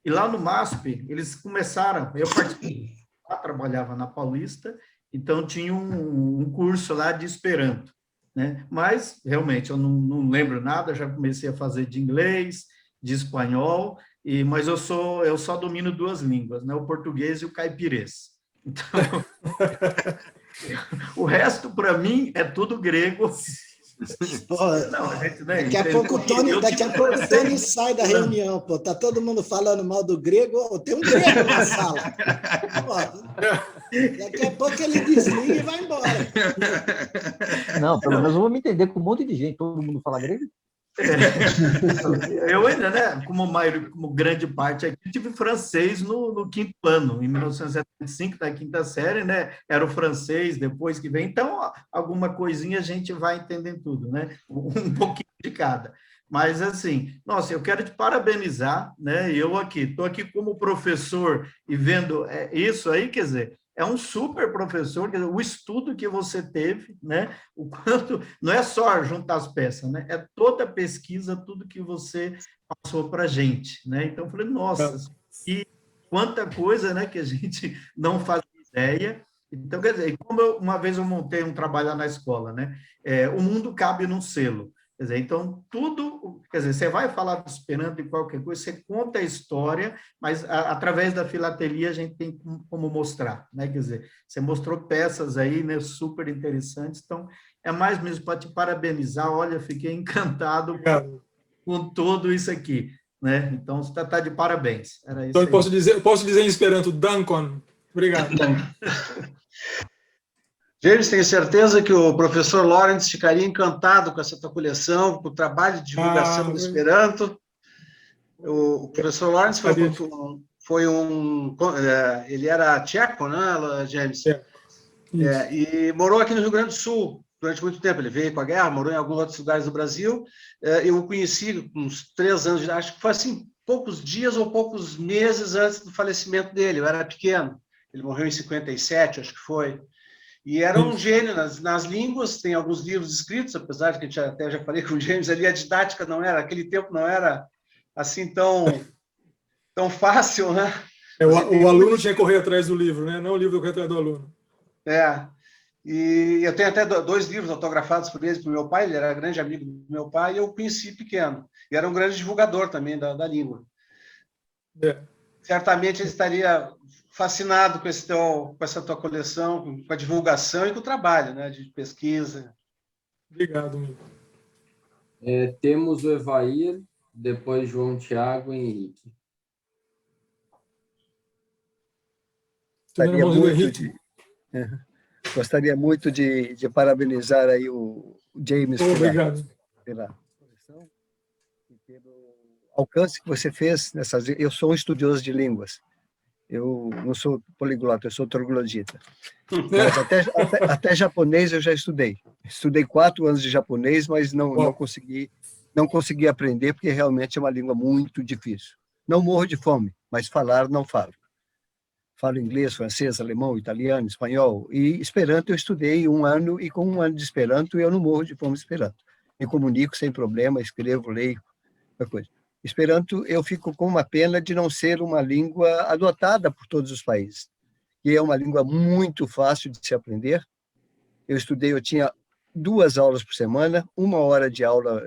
lá no MASP, eles começaram, eu participei, trabalhava na Paulista, então tinha um curso lá de Esperanto, né? Mas, realmente, eu não lembro nada, já comecei a fazer de inglês, de espanhol, mas eu só domino 2 línguas, né? O português e o caipirês. Então, o resto, para mim, é tudo grego. Daqui a pouco o Tony sai da reunião, pô. Tá todo mundo falando mal do grego, tem um grego na sala. Pô, daqui a pouco ele desliga e vai embora. Não, pelo menos eu vou me entender com um monte de gente. Todo mundo fala grego? Eu ainda, né, como grande parte aqui, tive francês no 5º ano, em 1975, da 5ª série, né, era o francês depois que vem, então alguma coisinha a gente vai entendendo tudo, né, um pouquinho de cada. Mas, assim, nossa, eu quero te parabenizar, né, eu estou aqui como professor e vendo isso aí, quer dizer, é um super professor, quer dizer, o estudo que você teve, né? O quanto não é só juntar as peças, né? É toda a pesquisa, tudo que você passou para a gente, né? Então, eu falei, nossa, e quanta coisa, né, que a gente não faz ideia. Então, quer dizer, como uma vez eu montei um trabalho lá na escola, né? O mundo cabe num selo. Quer dizer, então, tudo, quer dizer, você vai falar do Esperanto e qualquer coisa, você conta a história, mas através da filatelia a gente tem como mostrar, né? Quer dizer, você mostrou peças aí, né, super interessantes, então, é mais mesmo para te parabenizar, olha, fiquei encantado com tudo isso aqui, né? Então, você está de parabéns. Era isso. Então, eu posso dizer em Esperanto, Dankon. Obrigado. James, tenho certeza que o professor Lawrence ficaria encantado com essa tua coleção, com o trabalho de divulgação do Esperanto. O professor Lawrence ele era tcheco, né, James? E morou aqui no Rio Grande do Sul durante muito tempo. Ele veio com a guerra, morou em alguns outros lugares do Brasil. Eu o conheci com uns 3 anos, acho que foi assim, poucos dias ou poucos meses antes do falecimento dele. Eu era pequeno. Ele morreu em 57, acho que foi. E era um gênio nas línguas, tem alguns livros escritos, apesar de que a gente até já falei com o James ali, a didática não era, naquele tempo não era assim tão fácil, né? O aluno tinha que correr atrás do livro, né? Não o livro correr atrás do aluno. E eu tenho até 2 livros autografados por ele, para o meu pai, ele era grande amigo do meu pai, e eu conheci pequeno. E era um grande divulgador também da língua. Certamente ele estaria fascinado com essa tua coleção, com a divulgação e com o trabalho, né, de pesquisa. Obrigado, amigo. Temos o Evair, depois João Tiago e Henrique. Gostaria muito de parabenizar aí o James pela coleção e pelo alcance que você fez nessas. Eu sou um estudioso de línguas. Eu não sou poliglota, eu sou troglodita. Mas até japonês eu já estudei. Estudei 4 anos de japonês, mas não consegui aprender, porque realmente é uma língua muito difícil. Não morro de fome, mas falar não falo. Falo inglês, francês, alemão, italiano, espanhol. E Esperanto eu estudei 1 ano, e com 1 ano de Esperanto eu não morro de fome de Esperanto. Me comunico sem problema, escrevo, leio, qualquer coisa. Esperanto, eu fico com uma pena de não ser uma língua adotada por todos os países. E é uma língua muito fácil de se aprender. Eu tinha 2 aulas por semana, 1 hora de aula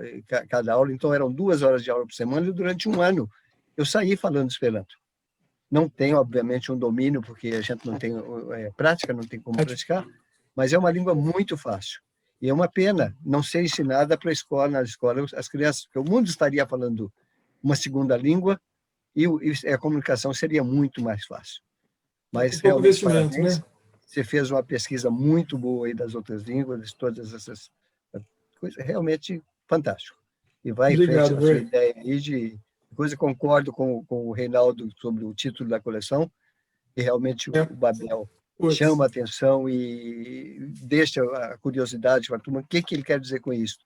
cada aula, então eram 2 horas de aula por semana, e durante 1 ano eu saí falando Esperanto. Não tenho, obviamente, um domínio, porque a gente não tem prática, não tem como praticar, mas é uma língua muito fácil. E é uma pena não ser ensinada para a escola, na escola, as crianças, porque o mundo estaria falando uma segunda língua e a comunicação seria muito mais fácil. Mas realmente, parabéns. Né? Você fez uma pesquisa muito boa aí das outras línguas, de todas essas coisas, realmente fantástico. E vai em frente com a sua ideia aí de coisa. Concordo com o Reinaldo sobre o título da coleção, e realmente o Babel chama a atenção e deixa a curiosidade para a turma, o que ele quer dizer com isso.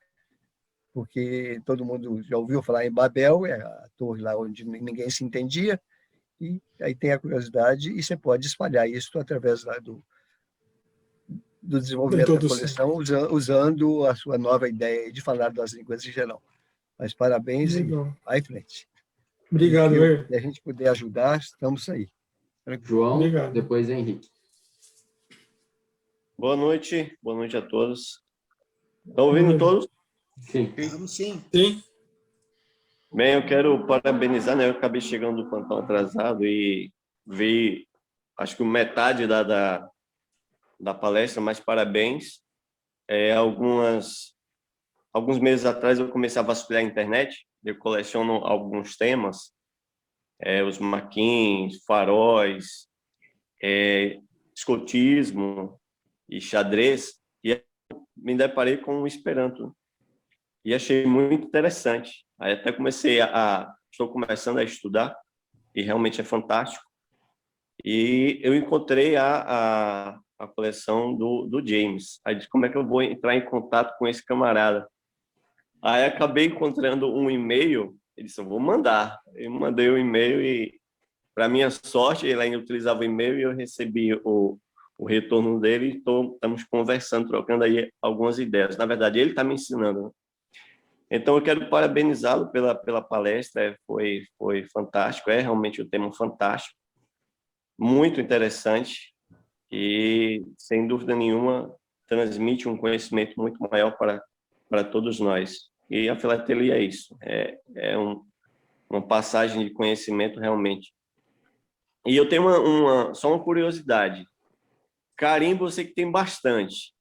Porque todo mundo já ouviu falar em Babel, é a torre lá onde ninguém se entendia, e aí tem a curiosidade, e você pode espalhar isso através lá do desenvolvimento da coleção, usando a sua nova ideia de falar das línguas em geral. Mas parabéns e vai em frente. Obrigado, Se a gente puder ajudar, estamos aí. João, depois Henrique. Boa noite a todos. Estão ouvindo todos? Sim. Vamos sim. Sim. Bem, eu quero parabenizar, né? Eu acabei chegando do plantão atrasado e vi, acho que metade da palestra, mas parabéns. Alguns meses atrás eu comecei a vasculhar a internet, eu coleciono alguns temas, os maquins, faróis, escotismo e xadrez, e me deparei com o Esperanto. E achei muito interessante. Aí até estou começando a estudar, e realmente é fantástico. E eu encontrei a coleção do James. Aí disse, como é que eu vou entrar em contato com esse camarada? Aí acabei encontrando um e-mail, ele disse, eu vou mandar. Eu mandei o e-mail e, para minha sorte, ele ainda utilizava o e-mail e eu recebi o retorno dele e estamos conversando, trocando aí algumas ideias. Na verdade, ele está me ensinando, né? Então, eu quero parabenizá-lo pela palestra, foi fantástico, é realmente um tema fantástico, muito interessante e, sem dúvida nenhuma, transmite um conhecimento muito maior para todos nós. E a filatelia é isso, uma passagem de conhecimento realmente. E eu tenho só uma curiosidade. Carimbo eu sei que tem bastante.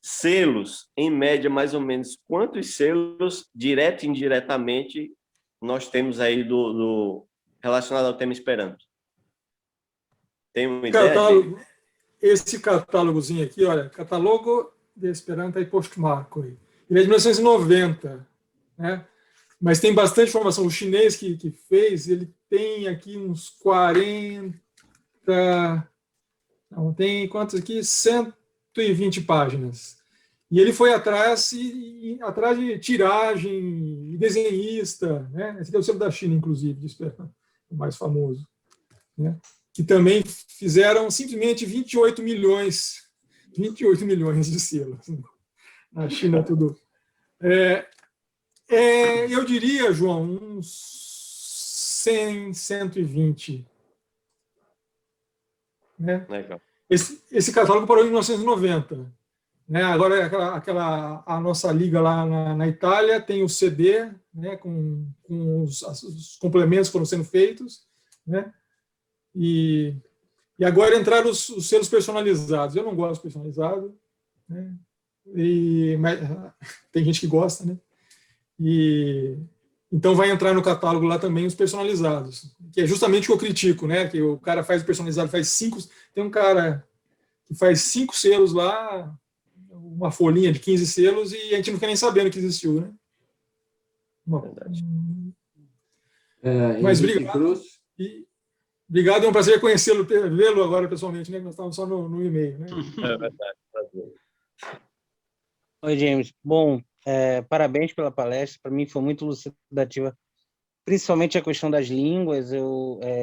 Selos, em média, mais ou menos, quantos selos, direto e indiretamente, nós temos aí relacionado ao tema Esperanto? Tem uma ideia? Esse catálogozinho aqui, olha, Catálogo de Esperanto e Postmarco. Ele é de 1990, né? Mas tem bastante informação. O chinês que fez, ele tem aqui uns 40... Não, tem quantos aqui? 120 páginas. E ele foi atrás de tiragem, e desenhista, né? Esse aqui é o selo da China, inclusive, de Esperanto, o mais famoso, né? Que também fizeram simplesmente 28 milhões de selos. Na China, tudo. Eu diria, João, uns 100, 120. Né? Legal. Esse catálogo parou em 1990. Né? Agora, a nossa liga lá na Itália tem o CD, né, com os complementos que foram sendo feitos, né? E agora entraram os selos personalizados. Eu não gosto de personalizado, né? Mas tem gente que gosta, né? Então vai entrar no catálogo lá também os personalizados, que é justamente o que eu critico, né? Que o cara faz o personalizado, faz 5. Tem um cara que faz 5 selos lá, uma folhinha de 15 selos, e a gente não quer nem sabendo que existiu, né? Verdade. Mas Henrique obrigado. Cruz. Obrigado, é um prazer conhecê-lo, vê-lo agora pessoalmente, né? Nós estávamos só no e-mail, né? É verdade, prazer. Oi, James. Bom, parabéns pela palestra. Para mim foi muito elucidativa, principalmente a questão das línguas.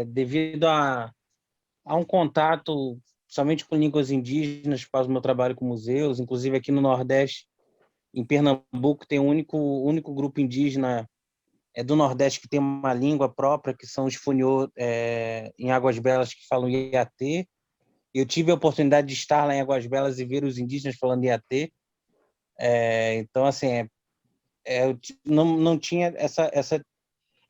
Devido a um contato somente com línguas indígenas, por causa do meu trabalho com museus, inclusive aqui no Nordeste, em Pernambuco, tem o único grupo indígena do Nordeste que tem uma língua própria, que são os Funiô, em Águas Belas, que falam Iatê. Eu tive a oportunidade de estar lá em Águas Belas e ver os indígenas falando Iatê. Então, assim, eu não tinha essa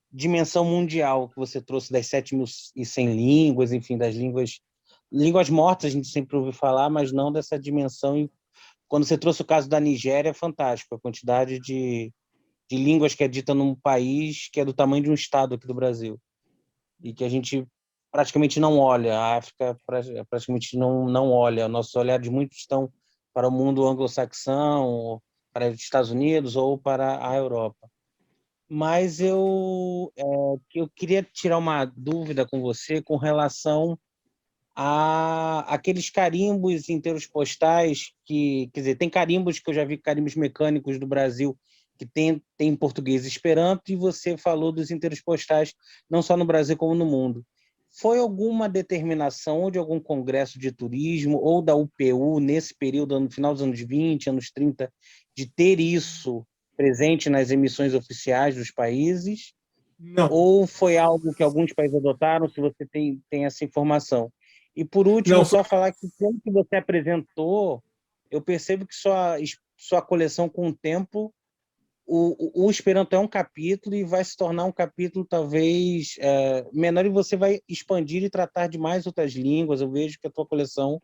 dimensão mundial que você trouxe das 7.100 línguas, enfim, das línguas mortas, a gente sempre ouve falar, mas não dessa dimensão. E quando você trouxe o caso da Nigéria, é fantástico a quantidade de línguas que é dita num país que é do tamanho de um estado aqui do Brasil e que a gente praticamente não olha. A África praticamente não olha. Nossos olhares muitos estão para o mundo anglo-saxão, para os Estados Unidos ou para a Europa. Mas eu queria tirar uma dúvida com você com relação a aqueles carimbos inteiros postais que, quer dizer, tem carimbos que eu já vi, carimbos mecânicos do Brasil, que tem em português Esperanto, e você falou dos inteiros postais, não só no Brasil como no mundo. Foi alguma determinação ou de algum congresso de turismo ou da UPU, nesse período, no final dos anos 20, anos 30, de ter isso presente nas emissões oficiais dos países? Não. Ou foi algo que alguns países adotaram, se você tem essa informação? E, por último, só falar que, pelo que você apresentou, eu percebo que sua coleção, com o tempo, o Esperanto é um capítulo e vai se tornar um capítulo talvez menor, e você vai expandir e tratar de mais outras línguas. Eu vejo que a tua coleção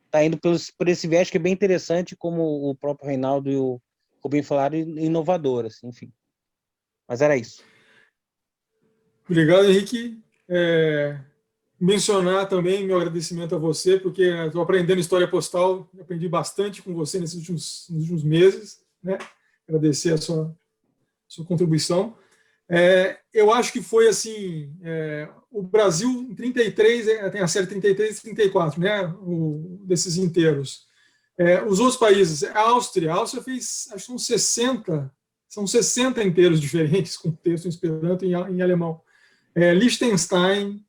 está indo por esse viés que é bem interessante, como o próprio Reinaldo e o Rubem falaram, inovador, assim, enfim. Mas era isso. Obrigado, Henrique. Mencionar também meu agradecimento a você, porque estou aprendendo história postal, aprendi bastante com você nesses últimos meses, né? Agradecer a sua contribuição. Eu acho que foi assim, o Brasil em 33, tem a série 33 e 34, né? Desses inteiros. Os outros países, a Áustria fez, acho que são 60 inteiros diferentes, com texto em Esperanto e em alemão. Liechtenstein,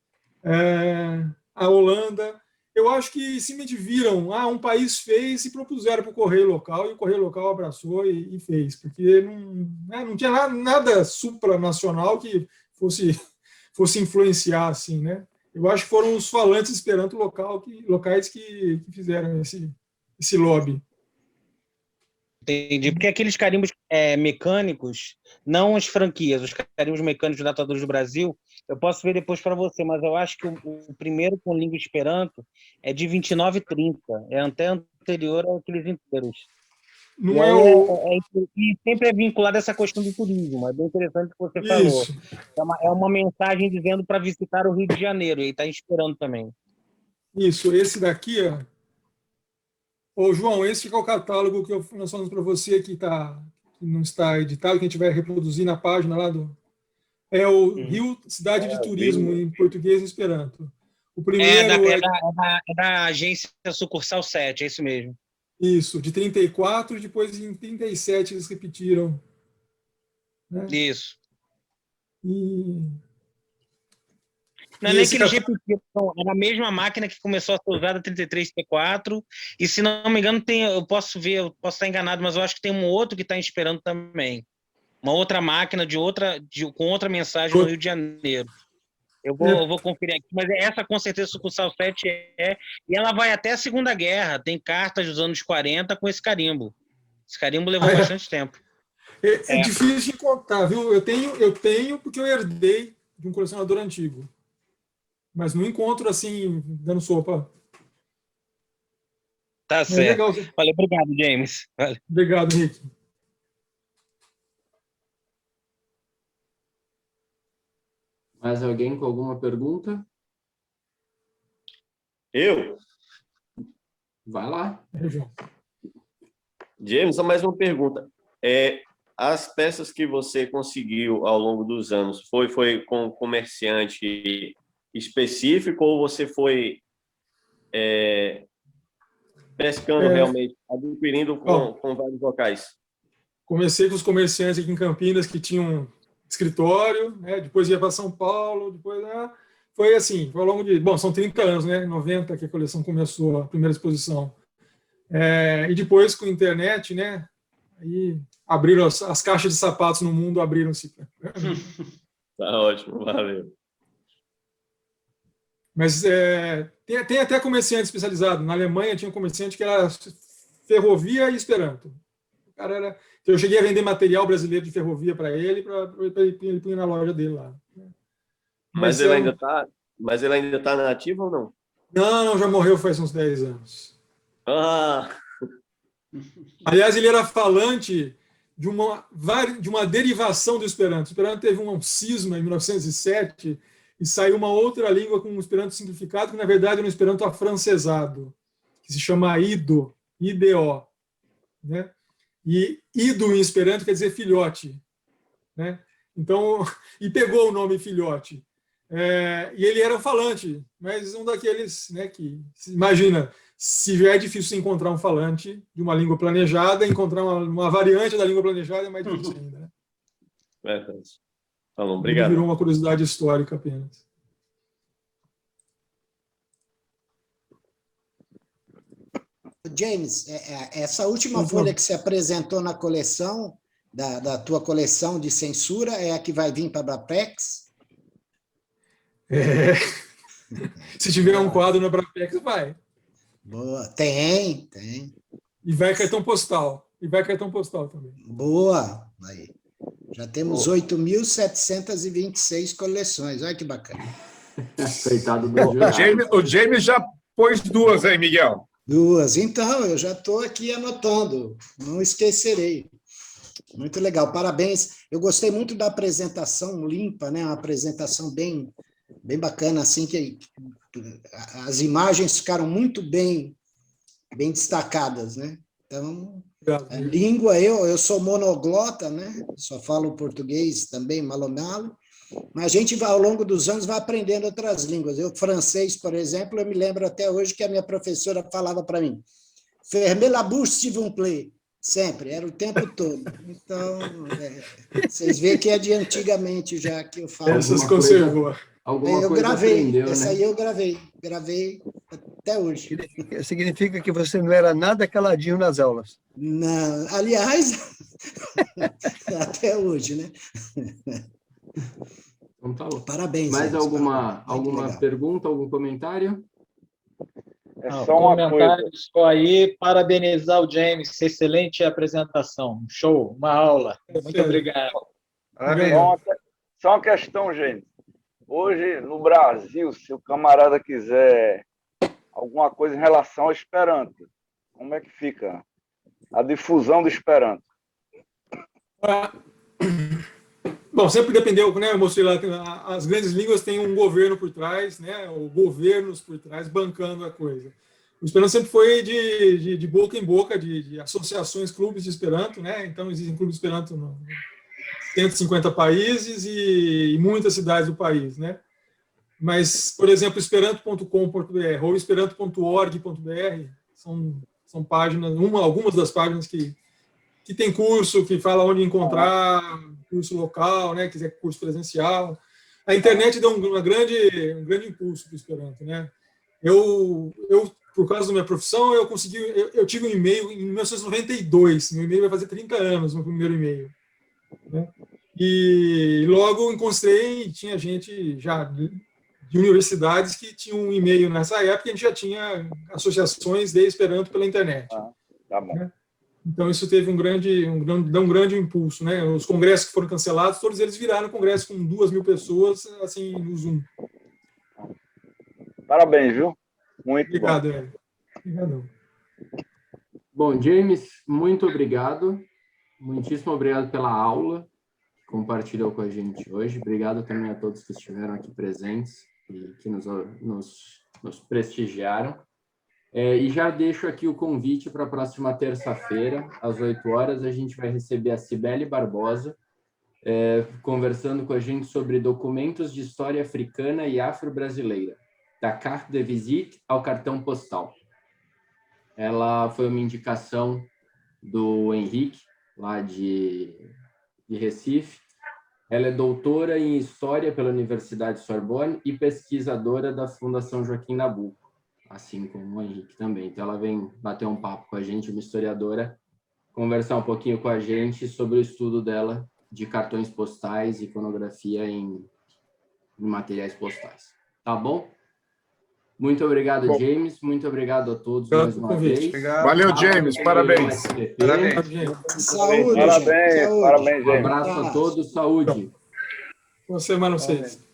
a Holanda, eu acho que simplesmente viram, um país fez e propuseram para o Correio Local, e o Correio Local abraçou e fez, porque não tinha nada supranacional que fosse influenciar assim, né? Eu acho que foram os falantes Esperanto locais que fizeram esse lobby. Entendi, porque aqueles carimbos mecânicos, não as franquias, os carimbos mecânicos datadores do Brasil, eu posso ver depois para você, mas eu acho que o primeiro com língua Esperanto é de 29 e 30, é até anterior àqueles inteiros. E sempre é vinculado a essa questão do turismo, é bem interessante o que você falou. É uma mensagem dizendo para visitar o Rio de Janeiro, e aí está esperando também. Isso, esse daqui, Ô, João, esse é o catálogo que nós falamos para você que não está editado, que a gente vai reproduzir na página lá do... É o Rio Cidade de Turismo, em português e Esperanto. O primeiro é da agência Sucursal 7, é isso mesmo. Isso, de 34, e depois em 37 eles repetiram. Né? Isso. Não é nem que eles repetiram, era a mesma máquina que começou a ser usada 33 T4, e se não me engano, eu posso estar enganado, mas eu acho que tem um outro que está esperando também. Uma outra máquina com outra mensagem no Rio de Janeiro. Eu vou conferir aqui, mas essa com certeza sucursal 7 e ela vai até a Segunda Guerra. Tem cartas dos anos 40 com esse carimbo. Esse carimbo levou bastante tempo. É difícil de encontrar, viu? Eu tenho porque eu herdei de um colecionador antigo. Mas não encontro assim, dando sopa. Tá certo. Legal. Valeu, obrigado, James. Valeu. Obrigado, Rick. Mais alguém com alguma pergunta? Eu? Vai lá. James, só mais uma pergunta. As peças que você conseguiu ao longo dos anos, foi com um comerciante específico ou você foi pescando realmente, adquirindo com vários locais? Comecei com os comerciantes aqui em Campinas que tinham escritório, né? Depois ia para São Paulo, depois foi assim, foi ao longo de, são 30 anos, né? 90 que a coleção começou, a primeira exposição. E depois com a internet, né? Aí abriram as caixas de sapatos no mundo, abriram-se. Tá ótimo, valeu. Mas tem até comerciante especializado. Na Alemanha tinha um comerciante que era ferrovia e Esperanto. O cara era... Eu cheguei a vender material brasileiro de ferrovia para ele ele punha na loja dele lá. Mas ele ainda está na ativa ou não? Não, já morreu faz uns 10 anos. Aliás, ele era falante de uma derivação do Esperanto. O Esperanto teve um cisma em 1907 e saiu uma outra língua com um Esperanto simplificado, que na verdade é um Esperanto afrancesado, que se chama Ido, IDO, né? E Ido em Esperanto quer dizer filhote, né? Então, e pegou o nome filhote. E ele era um falante, mas um daqueles, né, que, imagina, se já é difícil encontrar um falante de uma língua planejada, encontrar uma variante da língua planejada é mais difícil ainda, né? Verdade. Tá bom, obrigado. Virou uma curiosidade histórica apenas. James, essa última folha que você apresentou na coleção, da tua coleção de censura, é a que vai vir para a Brapex? Se tiver um quadro na Brapex, vai. Boa, tem. E vai cartão postal. Também. Boa. Aí. Já temos 8.726 coleções. Olha que bacana. Coitado do jurado. O James já pôs 2 aí, Miguel. 2. Então, eu já estou aqui anotando. Não esquecerei. Muito legal. Parabéns. Eu gostei muito da apresentação limpa, né? Uma apresentação bem bacana, assim, que as imagens ficaram muito bem destacadas, né? Então, a língua, eu sou monoglota, né? Só falo português também, malo-malo, mas a gente vai, ao longo dos anos, vai aprendendo outras línguas. Eu, francês, por exemplo, eu me lembro até hoje que a minha professora falava para mim, fermez la bouche, s'il vous plaît, sempre, era o tempo todo. Então, vocês veem que é de antigamente já que eu falo. Essas conservou. Eu gravei, essa aí eu gravei até hoje. Significa que você não era nada caladinho nas aulas. Não, aliás, até hoje, né? Então, tá bom. Parabéns. Mais alguma pergunta, algum comentário? Só uma coisa. Só aí, parabenizar o James, excelente apresentação, show, uma aula. Muito obrigado. Só uma questão, gente. Hoje, no Brasil, se o camarada quiser alguma coisa em relação ao Esperanto, como é que fica a difusão do Esperanto? Bom, sempre dependeu, né? Eu mostrei lá, as grandes línguas têm um governo por trás, né? Ou governos por trás bancando a coisa. O Esperanto sempre foi de boca em boca, de associações, clubes de Esperanto, né? Então, existem clubes de Esperanto no 150 países e muitas cidades do país, né? Mas, por exemplo, esperanto.com.br ou esperanto.org.br são páginas, algumas das páginas que tem curso, que fala onde encontrar curso local, né? Quiser curso presencial. A internet deu um grande impulso para o Esperanto, né? Eu, por causa da minha profissão, eu tive um e-mail em 1992. Meu e-mail vai fazer 30 anos, meu primeiro e-mail. Né? E logo encontrei, tinha gente já de universidades que tinham um e-mail nessa época, e a gente já tinha associações de Esperanto pela internet. Tá bom. Então, isso teve um grande impulso, né? Os congressos que foram cancelados, todos eles viraram congressos com 2.000 pessoas, assim, no Zoom. Parabéns, viu? Muito obrigado, bom. Hélio. Obrigadão. Bom, James, muito obrigado. Muitíssimo obrigado pela aula que compartilhou com a gente hoje. Obrigado também a todos que estiveram aqui presentes e que nos prestigiaram. E já deixo aqui o convite para a próxima terça-feira, às 8 horas, a gente vai receber a Cibele Barbosa, conversando com a gente sobre documentos de história africana e afro-brasileira, da carte de visite ao cartão postal. Ela foi uma indicação do Henrique, lá de Recife. Ela é doutora em História pela Universidade Sorbonne e pesquisadora da Fundação Joaquim Nabuco, assim como o Henrique também. Então, ela vem bater um papo com a gente, uma historiadora, conversar um pouquinho com a gente sobre o estudo dela de cartões postais e iconografia em materiais postais. Tá bom? Muito obrigado, James. Muito obrigado a todos mais uma vez. Obrigado. Valeu, James. Parabéns. Saúde. Parabéns, James. Um abraço a todos. Saúde. Boa semana a vocês.